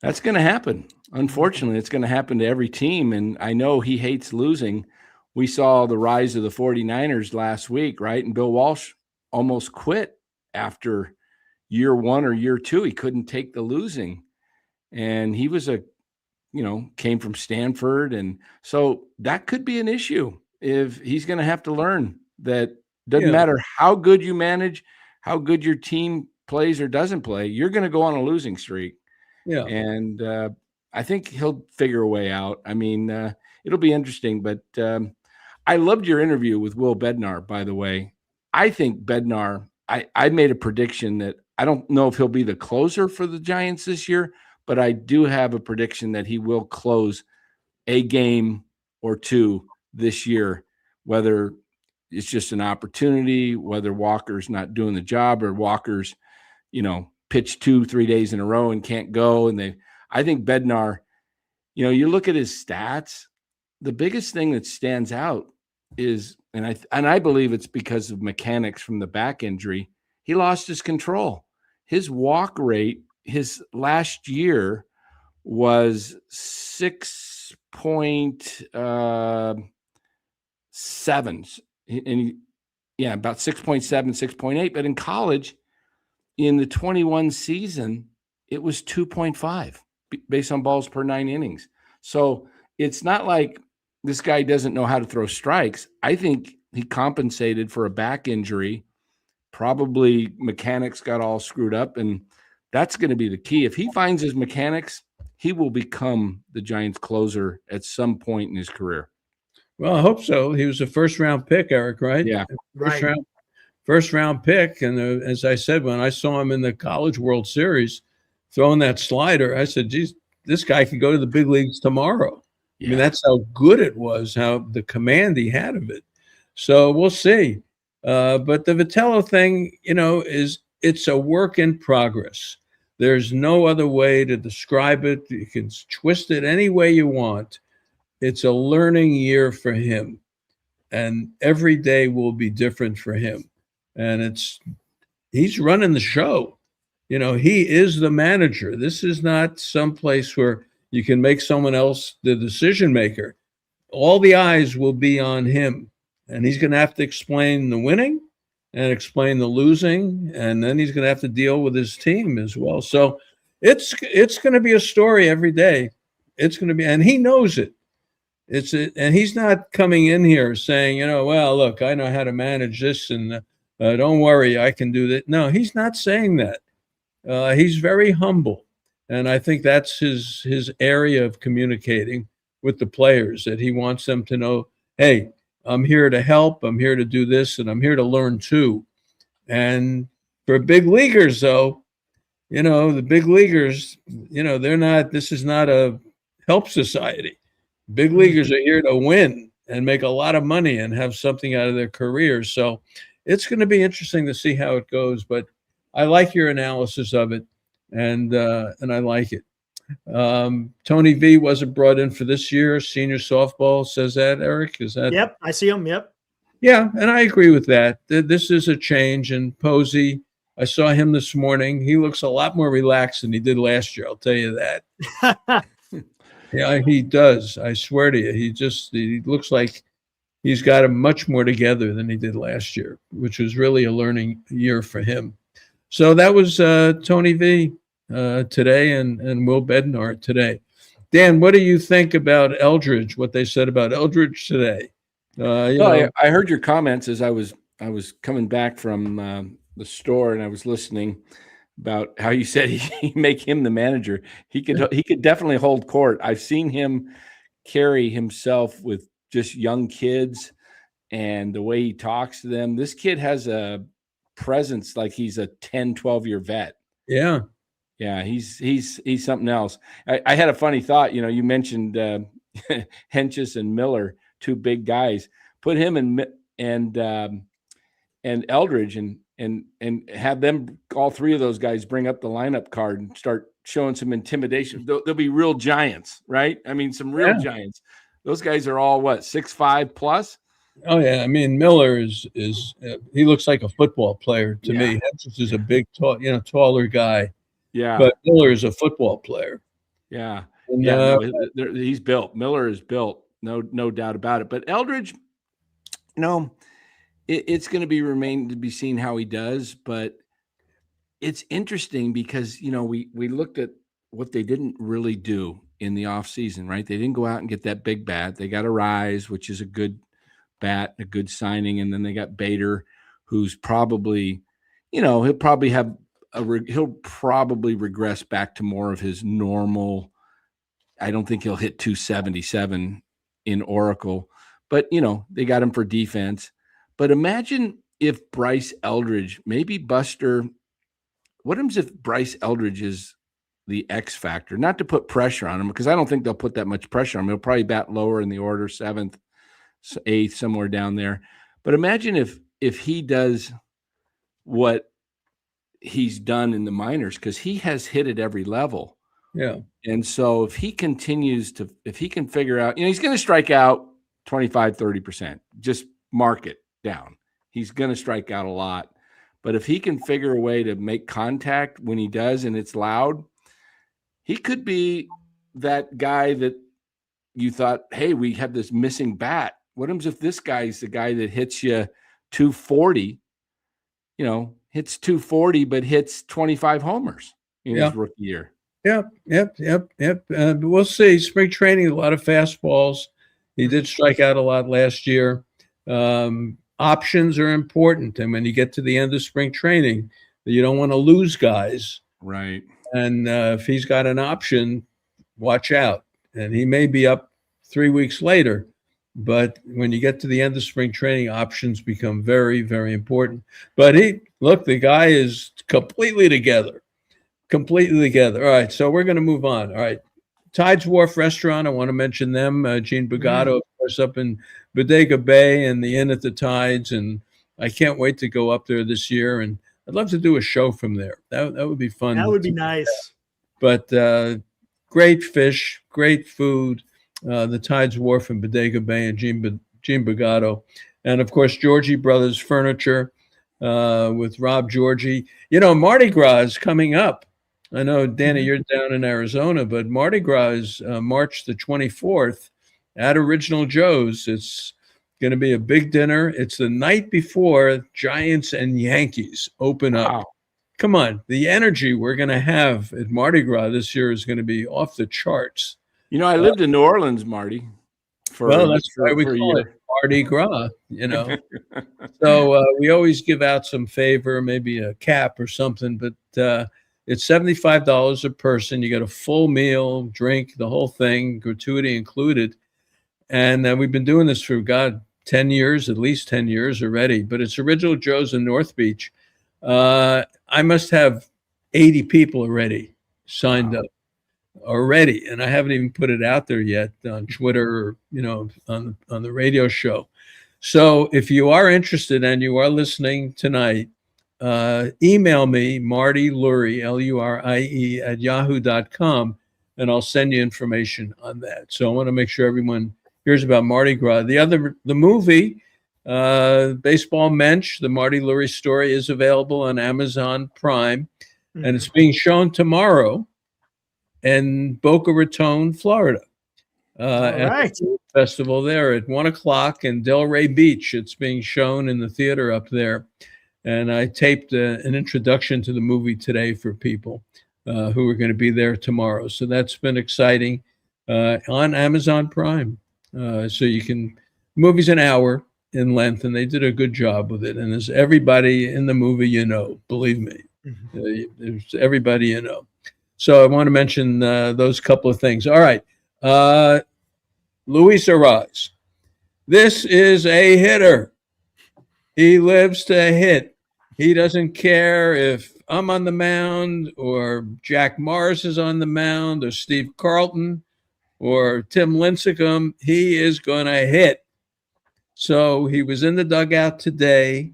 That's going to happen. Unfortunately, it's going to happen to every team. And I know he hates losing. We saw the rise of the 49ers last week, right? And Bill Walsh almost quit after year 1 or year 2. He couldn't take the losing. And he was came from Stanford. And so that could be an issue if he's going to have to learn that doesn't matter how good you manage, how good your team plays or doesn't play, you're going to go on a losing streak. Yeah. And I think he'll figure a way out. It'll be interesting, but I loved your interview with Will Bednar, by the way. I think Bednar, I made a prediction that I don't know if he'll be the closer for the Giants this year, but I do have a prediction that he will close a game or two this year, whether it's just an opportunity, whether Walker's not doing the job or Walker's, pitched 2-3 days in a row and can't go. And I think Bednar, you look at his stats, the biggest thing that stands out is, and I believe it's because of mechanics from the back injury, he lost his control. His walk rate, his last year was 6.7, about 6.7, 6.8. But in college, in the 21 season, it was 2.5 based on balls per 9 innings. So it's not like this guy doesn't know how to throw strikes. I think he compensated for a back injury. Probably mechanics got all screwed up, and that's going to be the key. If he finds his mechanics, he will become the Giants closer at some point in his career. Well, I hope so. He was a first-round pick, Eric, right? Yeah. First round pick. And as I said, when I saw him in the College World Series throwing that slider, I said, geez, this guy could go to the big leagues tomorrow. Yeah. I mean, that's how good it was, how the command he had of it. So we'll see. But the Vitello thing, it's a work in progress. There's no other way to describe it. You can twist it any way you want. It's a learning year for him. And every day will be different for him. And he's running the show. He is the manager. This is not some place where you can make someone else the decision maker. All the eyes will be on him. And he's going to have to explain the winning and explain the losing. And then he's going to have to deal with his team as well. So it's going to be a story every day. It's going to be, and he knows it. And he's not coming in here saying, well, look, I know how to manage this, and don't worry, I can do that. No, he's not saying that. He's very humble, and I think that's his area of communicating with the players, that he wants them to know, hey, I'm here to help, I'm here to do this, and I'm here to learn too. And for big leaguers, though, the big leaguers, they're not. This is not a help society. Big leaguers are here to win and make a lot of money and have something out of their careers. So it's going to be interesting to see how it goes. But I like your analysis of it, and I like it. Tony V wasn't brought in for this year. Senior softball says that, Eric. Is that? Yep, I see him. Yep. Yeah, and I agree with that. This is a change. And Posey, I saw him this morning. He looks a lot more relaxed than he did last year. I'll tell you that. Yeah, he does. I swear to you. He looks like he's got much more together than he did last year, which was really a learning year for him. So that was Tony V today and Will Bednar today. Dan, what do you think about Eldridge? What they said about Eldridge today? I heard your comments as I was coming back from the store, and I was listening about how you said he make him the manager. He could definitely hold court. I've seen him carry himself with just young kids and the way he talks to them. This kid has a presence like he's a 10, 12-year vet. Yeah. Yeah, he's something else. I had a funny thought. You mentioned Henches and Miller, two big guys. Put him and Eldridge and have them, all three of those guys, bring up the lineup card and start showing some intimidation. They'll be real giants, right? I mean, some real giants. Those guys are all 6'5" plus. Oh yeah, I mean Miller is he looks like a football player to me. Henches is a big, taller guy. Yeah, but Miller is a football player. Yeah, and, he's built. Miller is built, no doubt about it. But Eldridge, it's going to remain to be seen how he does. But it's interesting because we looked at what they didn't really do in the offseason, right? They didn't go out and get that big bat. They got a Rise, which is a good bat, a good signing, and then they got Bader, who's probably, he'll probably regress back to more of his normal. I don't think he'll hit 277 in Oracle, but they got him for defense. But imagine if Bryce Eldridge, maybe Buster, what happens if Bryce Eldridge is the X factor? Not to put pressure on him, because I don't think they'll put that much pressure on him. He'll probably bat lower in the order, 7th, 8th, somewhere down there. But imagine if he does what he's done in the minors, because he has hit at every level. Yeah. And so if he continues if he can figure out, he's going to strike out 25, 30%, just mark it down. He's going to strike out a lot. But if he can figure a way to make contact when he does and it's loud, he could be that guy that you thought, hey, we have this missing bat. What happens if this guy's the guy that hits you 240, hits 240, but hits 25 homers in his rookie year? Yep. We'll see. Spring training, a lot of fastballs. He did strike out a lot last year. Options are important. And when you get to the end of spring training, you don't want to lose guys. Right. And if he's got an option, watch out. And he may be up 3 weeks later. But when you get to the end of spring training, options become very, very important. But the guy is completely together. All right, so we're going to move on. All right, Tides Wharf Restaurant, I want to mention them. Gene Bagato, of course, up in Bodega Bay and the Inn at the Tides. And I can't wait to go up there this year. And I'd love to do a show from there. That would be fun. That would be nice. But great fish, great food. The Tides Wharf in Bodega Bay and Gene Bagato. And, of course, Georgie Brothers Furniture with Rob Georgie. Mardi Gras is coming up. I know, Danny, you're down in Arizona, but Mardi Gras is March the 24th at Original Joe's. It's going to be a big dinner. It's the night before Giants and Yankees open up. Wow. Come on. The energy we're going to have at Mardi Gras this year is going to be off the charts. I lived in New Orleans, Marty. That's why we call it Mardi Gras, So we always give out some favor, maybe a cap or something, but it's $75 a person. You get a full meal, drink, the whole thing, gratuity included. And we've been doing this for, 10 years, at least 10 years already. But it's Original Joe's in North Beach. I must have 80 people already signed up already, and I haven't even put it out there yet on Twitter or on the radio show. So if you are interested and you are listening tonight, email me, Marty Lurie, Lurie at yahoo.com, and I'll send you information on that. So I want to make sure everyone hears about Mardi Gras. The movie, Baseball Mensch, the Marty Lurie story, is available on Amazon Prime, and it's being shown tomorrow in Boca Raton, Florida. at right. the festival there at 1 o'clock in Delray Beach. It's being shown in the theater up there. And I taped an introduction to the movie today for people who are going to be there tomorrow. So that's been exciting on Amazon Prime. So you can, movie's an hour in length, and they did a good job with it. And there's everybody in the movie, you know, believe me, there's everybody you know. So I want to mention those couple of things. All right. Luis Arise. This is a hitter. He lives to hit. He doesn't care if I'm on the mound or Jack Morris is on the mound or Steve Carlton or Tim Lincecum. He is going to hit. So he was in the dugout today,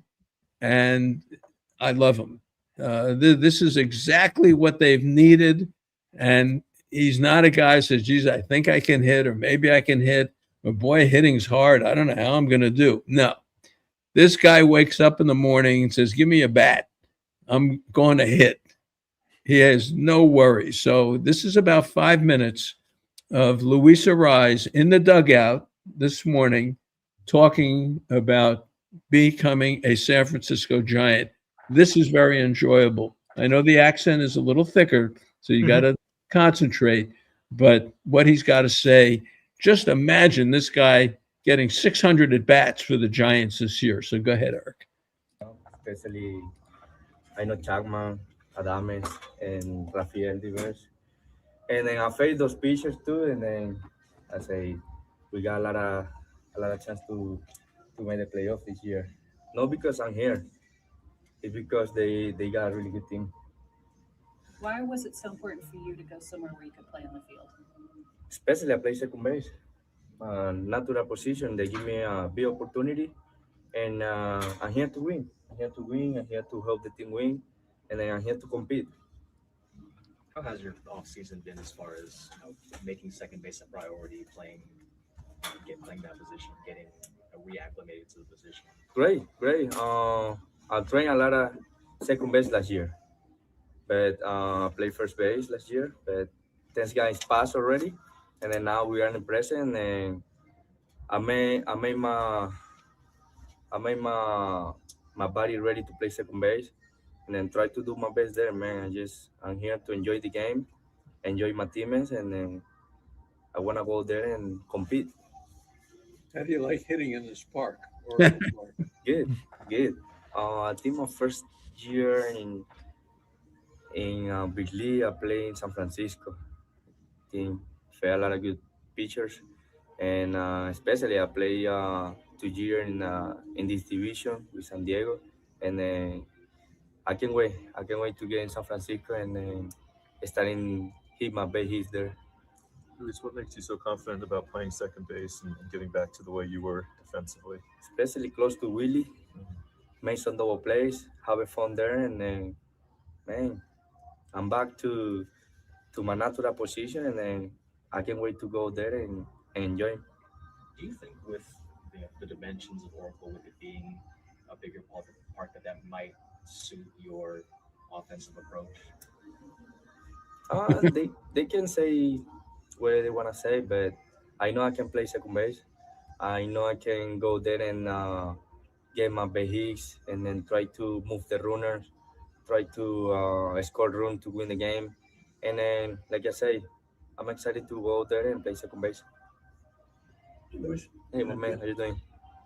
and I love him. This is exactly what they've needed. And he's not a guy who says, geez, I think I can hit, or maybe I can hit, or boy, hitting's hard. I don't know how I'm going to do. No. This guy wakes up in the morning and says, give me a bat. I'm going to hit. He has no worries. So this is about 5 minutes of Luis Arise in the dugout this morning talking about becoming a San Francisco Giant. This is very enjoyable. I know the accent is a little thicker, so you got to concentrate. But what he's got to say, just imagine this guy getting 600 at bats for the Giants this year. So go ahead, Eric. Especially, I know Chapman, Adames, and Rafael Devers. And then I face those pitchers too. And then I say, we got a lot of chance to make the playoff this year. Not because I'm here, it's because they got a really good team. Why was it so important for you to go somewhere where you could play on the field? Especially I play second base. Natural position, they give me a big opportunity, and I'm here to win. I'm here to win. I'm here to help the team win, and then I'm here to compete. How has your off season been as far as making second base a priority, playing that position, getting reacclimated to the position? Great. I trained a lot of second base last year, but I played first base last year. But 10 guys passed already, and then now we are in the present, and I made my body ready to play second base, and then try to do my best there, man. I'm here to enjoy the game, enjoy my teammates, and then I want to go there and compete. How do you like hitting in this park? Good. I think my first year in Big League, I played in San Francisco. I think a lot of good pitchers, and especially I play 2 years in this division with San Diego, and then I can't wait. I can't wait to get in San Francisco and then starting hit my base hits there. Luis, what makes you so confident about playing second base and getting back to the way you were defensively? Especially close to Willie, make some double plays, have fun there, and then, man, I'm back to my natural position, and then I can't wait to go there and enjoy. Do you think with the dimensions of Oracle, with it being a bigger park, that might suit your offensive approach? They can say whatever they want to say, but I know I can play second base. I know I can go there and get my base hits and then try to move the runners, try to score run to win the game. And then, like I say, I'm excited to go there and play second base. Luis, Hey, my man, how you doing?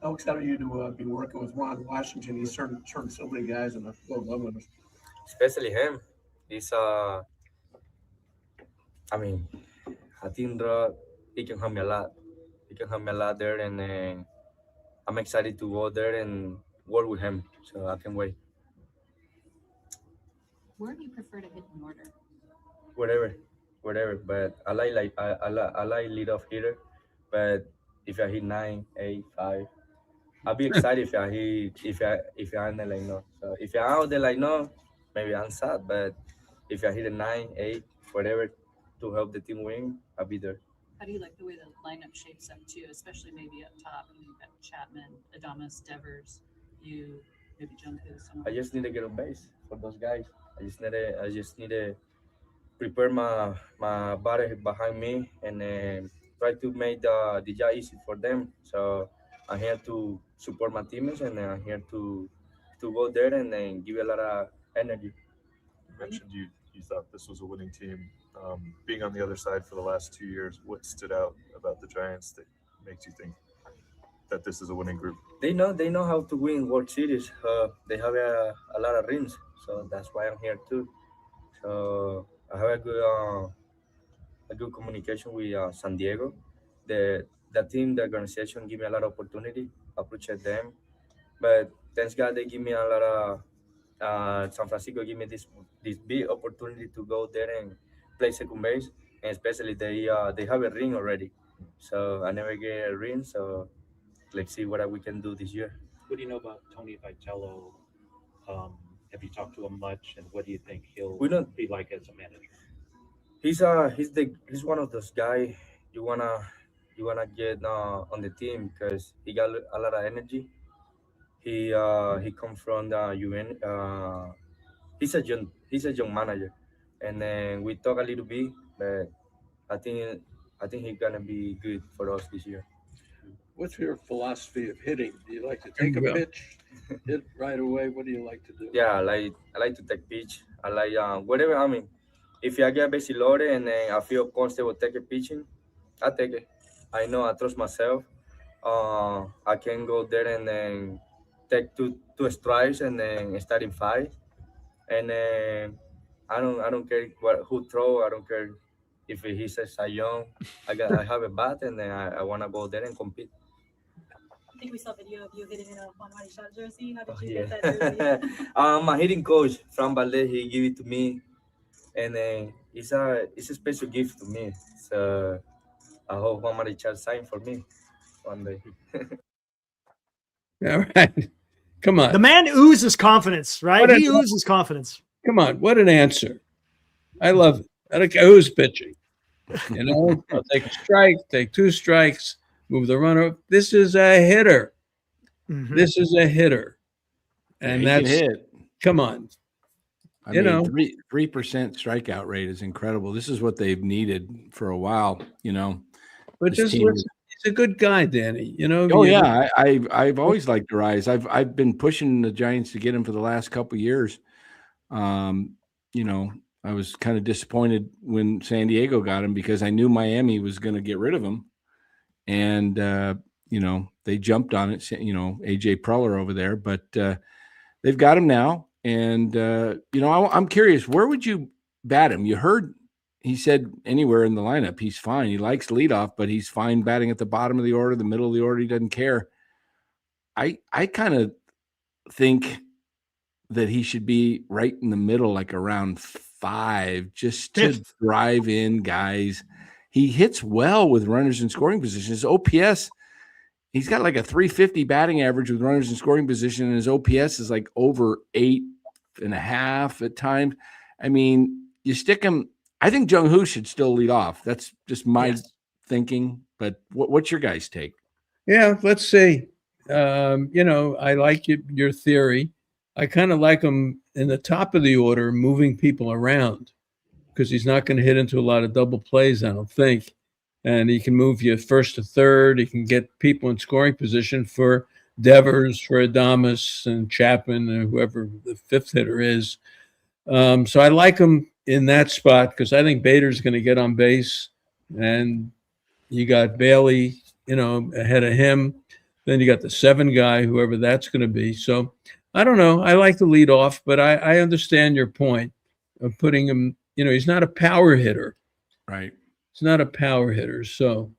how excited are you to be working with Ron Washington? He's turned so many guys in the Gold Glove winners. Especially him. He's I mean, I think he can help me a lot. He can help me a lot there, and I'm excited to go there and work with him. So I can't wait. Where do you prefer to hit in order? Whatever. But I like lead off hitter. But if I hit 9, 8, 5, I'll be excited if I under like no. So if I'm out there like no, maybe I'm sad. But if I hit a 9, 8, whatever, to help the team win, I'll be there. How do you like the way the lineup shapes up too, especially maybe up top? You've got Chapman, Adames, Devers, you, maybe Junku. I just need to get on base for those guys. I just need to prepare my body behind me and try to make the job easy for them. So I'm here to support my teammates, and I'm here to go there and then give a lot of energy. You mentioned you thought this was a winning team. Being on the other side for the last 2 years, what stood out about the Giants that makes you think that this is a winning group? They know how to win World Series. They have a lot of rings, so that's why I'm here too. So I have a good communication with San Diego. The team, the organization, give me a lot of opportunity. I appreciate them, but thanks God they give me a lot of. San Francisco give me this big opportunity to go there and play second base, and especially they have a ring already. So I never get a ring, so let's see what we can do this year. What do you know about Tony Vitello? Have you talked to him much, and what do you think he'll be like as a manager? He's one of those guys you wanna get on the team because he got a lot of energy. He come from the UN. He's a young manager, and then we talk a little bit, but I think he's gonna be good for us this year. What's your philosophy of hitting? Do you like to take a pitch, hit right away? What do you like to do? Yeah, I like to take pitch. I like whatever. I mean, if I get base loaded and then I feel comfortable taking pitching, I take it. I know I trust myself. I can go there and then take two strikes and then start in 5. And then I don't care who throw. I don't care if he says I young. I have a bat and then I wanna go there and compete. I think we saw a video of you hitting in a Juan Marty shot jersey. How did you get that jersey? My hitting coach, Fran Valdez, he gave it to me, and it's a special gift to me. So I hope Juan Marty shot sign for me one day. All right. Come on. The man oozes confidence, right? He oozes confidence. Come on. What an answer. I love it. I like ooze pitching. You know, I'll take a strike, take 2 strikes, move the runner. This is a hitter. Mm-hmm. This is a hitter. And Yeah, that's hit. Come on. I mean, 3% strikeout rate is incredible. This is what they've needed for a while, you know. But just listen, he's a good guy, Danny. You know. Oh yeah, I've always liked Urias. I've been pushing the Giants to get him for the last couple of years. You know, I was kind of disappointed when San Diego got him because I knew Miami was going to get rid of him, and you know, they jumped on it. You know, AJ Preller over there, but they've got him now. And you know, I'm curious, where would you bat him? You heard he said anywhere in the lineup, he's fine. He likes leadoff, but he's fine batting at the bottom of the order, the middle of the order. He doesn't care. I kind of think that he should be right in the middle, like around 5, just to drive in guys. He hits well with runners in scoring position. His OPS, he's got like a 350 batting average with runners in scoring position, and his OPS is like over 8.5 at times. I mean, you stick him. I think Jung-Hoo should still lead off. That's just my thinking. But what's your guys' take? Yeah, let's see. You know, I like your theory. I kind of like him in the top of the order, moving people around, because he's not going to hit into a lot of double plays, I don't think. And he can move you first to third. He can get people in scoring position for Devers, for Adames, and Chapman, or whoever the 5th hitter is. So I like him in that spot because I think Bader's going to get on base, and you got Bailey, you know, ahead of him. Then you got the 7 guy, whoever that's going to be. So I don't know. I like to lead off, but I understand your point of putting him. You know, he's not a power hitter, right? He's not a power hitter, so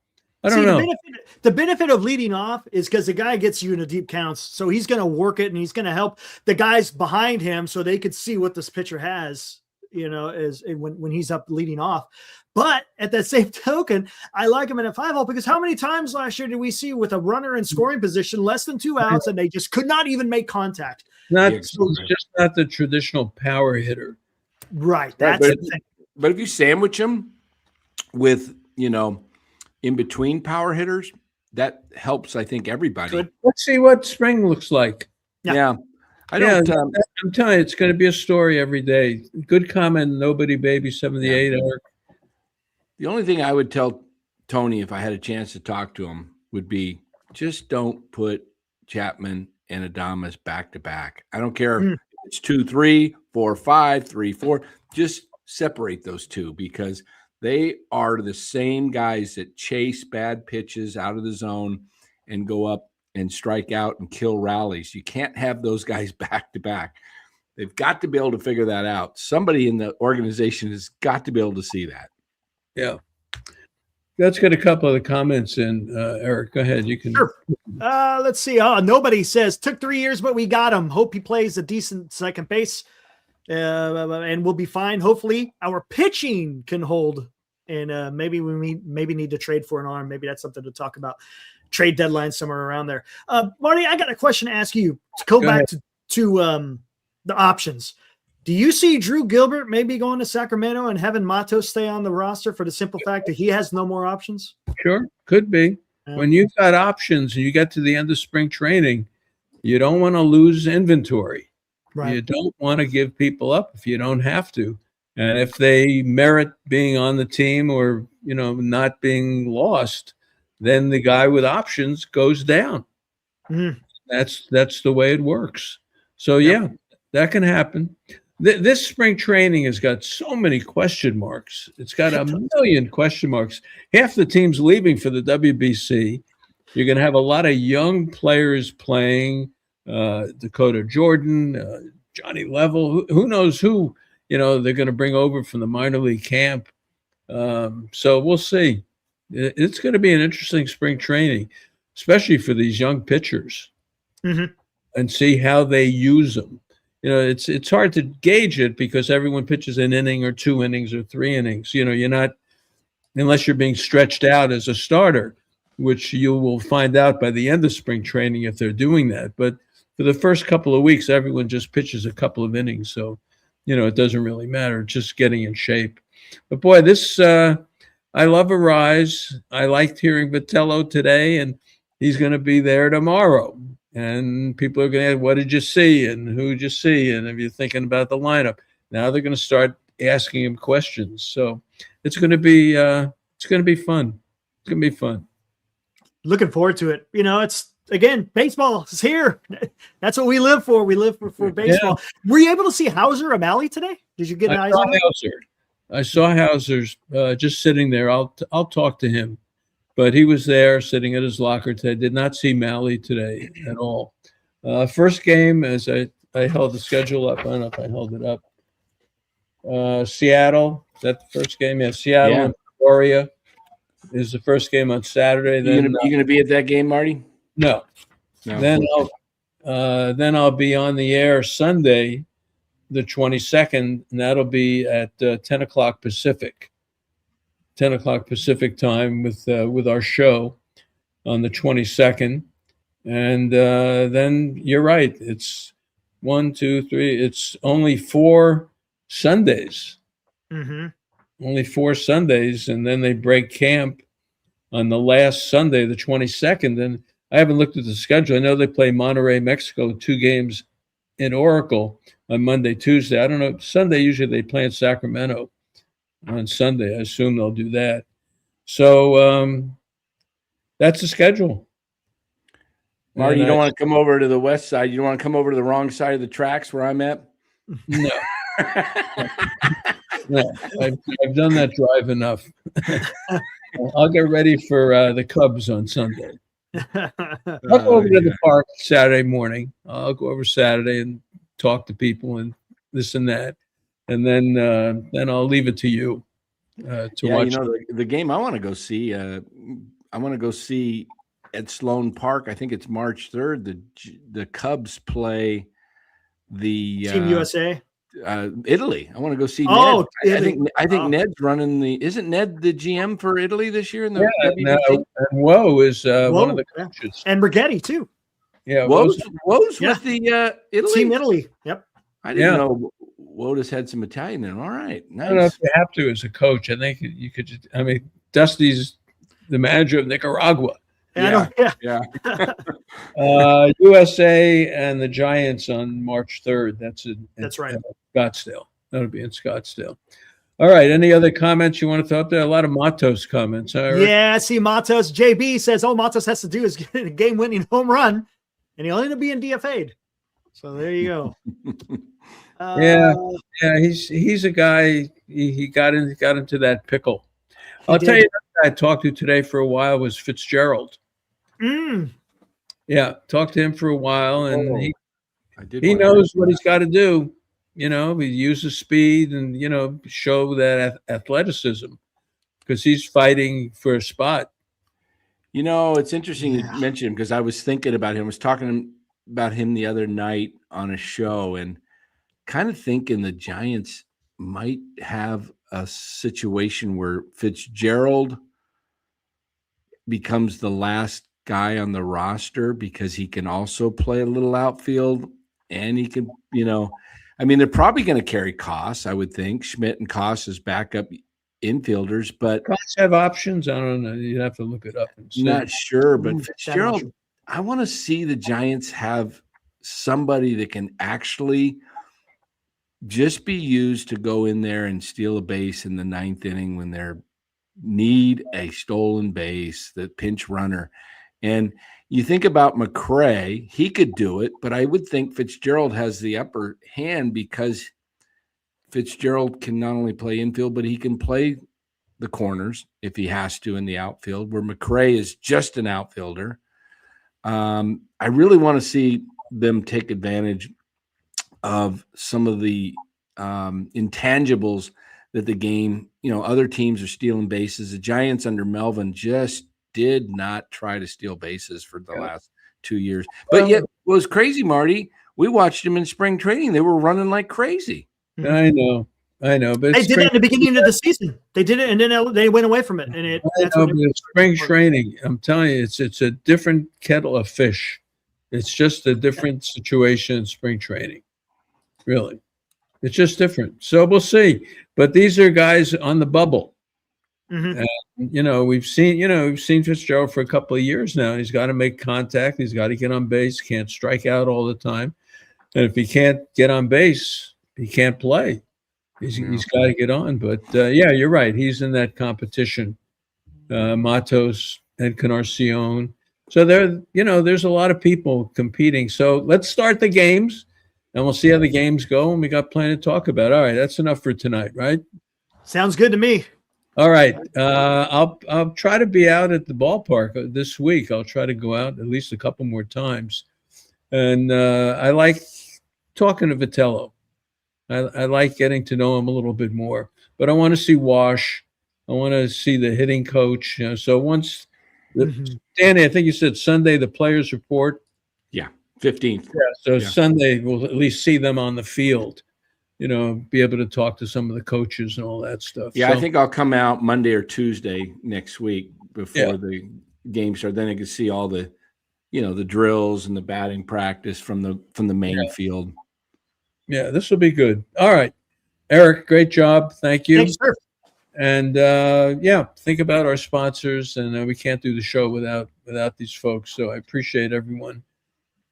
I don't know. The benefit of leading off is because the guy gets you into deep counts, so he's going to work it and he's going to help the guys behind him so they could see what this pitcher has. You know, as when he's up leading off. But at that same token, I like him in a 5-hole because how many times last year did we see with a runner in scoring position, less than 2 outs, and they just could not even make contact? It's just not the traditional power hitter. Right. Right, That's but if you sandwich him with, you know, in between power hitters, that helps, I think, everybody. Good. Let's see what spring looks like. Yeah. I don't. I'm telling you, it's going to be a story every day. Good comment, nobody baby 78, Eric. The only thing I would tell Tony, if I had a chance to talk to him, would be just don't put Chapman and Adames back to back. I don't care if it's 2-3, 4-5, 3-4. Just separate those two because they are the same guys that chase bad pitches out of the zone and go up and strike out and kill rallies. You can't have those guys back to back. They've got to be able to figure that out. Somebody in the organization has got to be able to see that. Yeah. Let's get a couple of the comments in. Eric, go ahead. You can. Sure. Let's see. Nobody says took 3 years, but we got him. Hope he plays a decent second base, and we'll be fine. Hopefully, our pitching can hold, and maybe we need to trade for an arm. Maybe that's something to talk about. Trade deadline somewhere around there. Marty, I got a question to ask you. To go back to the options. Do you see Drew Gilbert maybe going to Sacramento and having Matos stay on the roster for the simple fact that he has no more options? Sure, could be. When you've got options and you get to the end of spring training, you don't want to lose inventory. Right. You don't want to give people up if you don't have to. And if they merit being on the team or, not being lost, then the guy with options goes down. That's the way it works. So, yeah, that can happen. This spring training has got so many question marks. It's got a million question marks. Half the team's leaving for the WBC. You're going to have a lot of young players playing, Dakota Jordan, Johnny Level. Who knows who, they're going to bring over from the minor league camp. So we'll see. It's going to be an interesting spring training, especially for these young pitchers, and see how they use them. It's hard to gauge it because everyone pitches an inning or 2 innings or 3 innings. You're not, unless you're being stretched out as a starter, which you will find out by the end of spring training if they're doing that. But for the first couple of weeks, everyone just pitches a couple of innings. So, it doesn't really matter. It's just getting in shape. But boy, I love Arise. I liked hearing Vitello today, and he's going to be there tomorrow. And people are going to ask, what did you see? And who did you see? And if you're thinking about the lineup, now they're going to start asking him questions. So it's going to be fun. It's going to be fun. Looking forward to it. It's, again, baseball is here. That's what we live for. We live for baseball. Yeah. Were you able to see Hauser O'Malley today? Did you get an eyes on him? I saw Hauser's just sitting there. I'll talk to him. But he was there sitting at his locker today. Did not see Malley today at all. First game, as I held the schedule up. I don't know if I held it up. Seattle, is that the first game? Yeah, Seattle and Victoria is the first game on Saturday. You going to be at that game, Marty? No. Then I'll be on the air Sunday, the 22nd, and that'll be at 10 o'clock Pacific. 10 o'clock Pacific time with our show on the 22nd. And then you're right. It's 1, 2, 3. It's only 4 Sundays. Only 4 Sundays. And then they break camp on the last Sunday, the 22nd. And I haven't looked at the schedule. I know they play Monterrey, Mexico, 2 games in Oracle on Monday, Tuesday. I don't know. Sunday, usually they play in Sacramento. On Sunday, I assume they'll do that. So that's the schedule. Marty, you don't want to come over to the west side. You don't want to come over to the wrong side of the tracks where I'm at? No. No, I've done that drive enough. I'll get ready for the Cubs on Sunday. I'll go over to the park Saturday morning. I'll go over Saturday and talk to people and this and that. And then I'll leave it to you to watch. The game I want to go see. I want to go see at Sloan Park. I think it's March 3rd. The Cubs play the Team USA. Italy. I want to go see. Oh, Ned. I think Ned's running the. Isn't Ned the GM for Italy this year in the WBC? And Woe is one of the coaches, and Brigetti too. Yeah, Woe's with the Italy Team Italy. Yep. I didn't know Woda's had some Italian in. All right, nice. I don't know if you have to as a coach. I think you could just. I mean, Dusty's the manager of Nicaragua. Yeah. USA and the Giants on March 3rd. That's right. Scottsdale. That'll be in Scottsdale. All right. Any other comments you want to throw up there? A lot of Matos comments. Huh, Eric? Yeah, I see Matos. JB says all Matos has to do is get a game-winning home run, and he'll end up being DFA'd. So there you go. Yeah, he's a guy. He got into that pickle. I'll tell you, another guy I talked to today for a while was Fitzgerald. Yeah, talked to him for a while, and he knows what he's got to do. You know, he uses speed and show that athleticism because he's fighting for a spot. You know, it's interesting you mention him because I was thinking about him. I was talking about him the other night on a show and kind of thinking the Giants might have a situation where Fitzgerald becomes the last guy on the roster because he can also play a little outfield and he can, I mean, they're probably going to carry Koss, I would think. Schmidt and Koss as backup infielders, but Koss have options. I don't know. You'd have to look it up. And see. Not sure, but Fitzgerald, I want to see the Giants have somebody that can actually just be used to go in there and steal a base in the ninth inning when they need a stolen base, the pinch runner. And you think about McCray, he could do it, but I would think Fitzgerald has the upper hand because Fitzgerald can not only play infield, but he can play the corners if he has to in the outfield, where McCray is just an outfielder. I really want to see them take advantage of some of the intangibles that the game, other teams are stealing bases. The Giants under Melvin just did not try to steal bases for the last 2 years. But yet, what was crazy, Marty, we watched them in spring training. They were running like crazy. I know. But they did it in the beginning of the season. They did it, and then they went away from it. And spring training, I'm telling you, it's a different kettle of fish. It's just a different situation in spring training. Really, it's just different. So we'll see. But these are guys on the bubble. And, we've seen Fitzgerald for a couple of years now. He's got to make contact. He's got to get on base. Can't strike out all the time. And if he can't get on base, he can't play. He's got to get on. But you're right. He's in that competition. Matos, Encarnacion. So there's a lot of people competing. So let's start the games, and we'll see how the games go. And we got plenty to talk about. All right, that's enough for tonight, right? Sounds good to me. All right. I'll try to be out at the ballpark this week. I'll try to go out at least a couple more times. And I like talking to Vitello. I like getting to know him a little bit more. But I want to see Wash. I want to see the hitting coach. So once Danny, I think you said Sunday, the players report. Yeah, 15th. Yeah, so Sunday we'll at least see them on the field. Be able to talk to some of the coaches and all that stuff. Yeah, I think I'll come out Monday or Tuesday next week before the game starts. Then I can see all the, the drills and the batting practice from the main field. Yeah, this will be good. All right, Eric, great job. Thank you. Thanks, sir. And think about our sponsors, and we can't do the show without these folks. So I appreciate everyone.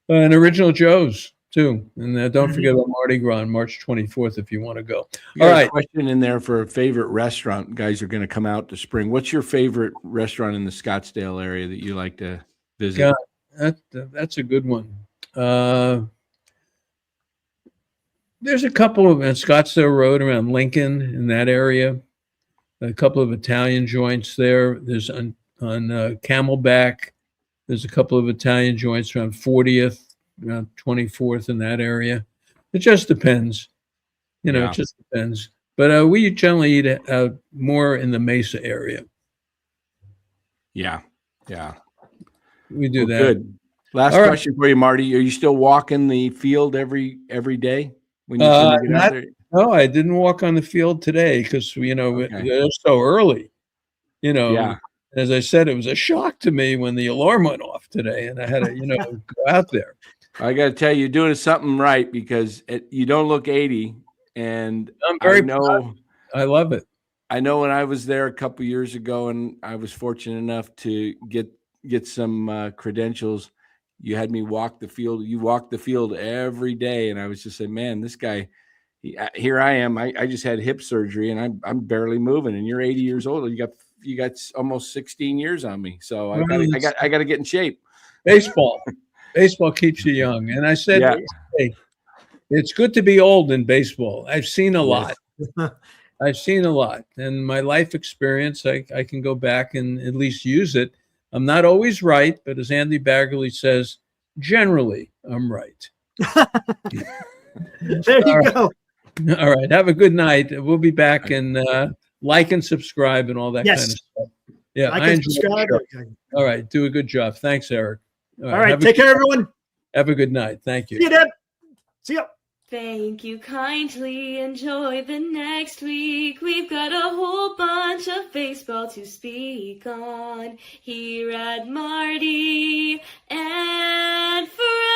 And Original Joe's too, and don't forget about Mardi Gras on March 24th if you want to go. All right, question in there for a favorite restaurant. Guys are going to come out to spring. What's your favorite restaurant in the Scottsdale area that you like to visit? Yeah, that's a good one. There's a couple of on Scottsdale Road around Lincoln in that area. A couple of Italian joints there. There's on Camelback. There's a couple of Italian joints around 40th. Around 24th in that area. It just depends. It just depends. But we generally eat more in the Mesa area. Yeah. We do that. Good. Last question for you, Marty. Are you still walking the field every day when you get out there? No, I didn't walk on the field today because they're so early. As I said, it was a shock to me when the alarm went off today, and I had to go out there. I got to tell you, you're doing something right because you don't look 80, and I'm very proud. I love it. I know when I was there a couple years ago, and I was fortunate enough to get some credentials. You had me walk the field. You walk the field every day, and I was just saying, man, this guy, here I am. I just had hip surgery and I'm barely moving. And you're 80 years old. You got almost 16 years on me. So I got to get in shape. Baseball keeps you young. And I said, hey, it's good to be old in baseball. I've seen a lot. I've seen a lot. And my life experience, I can go back and at least use it. I'm not always right, but as Andy Baggerly says, generally, I'm right. There you go. All right. Have a good night. We'll be back and like and subscribe and all that kind of stuff. Yeah. Like I and enjoyed subscribe. the show. All right. Do a good job. Thanks, Eric. All right. Take care, everyone. Have a good night. Thank you. See you, Deb. See ya. Thank you kindly. Enjoy the next week. We've got a whole bunch of baseball to speak on here at Marty and Forever.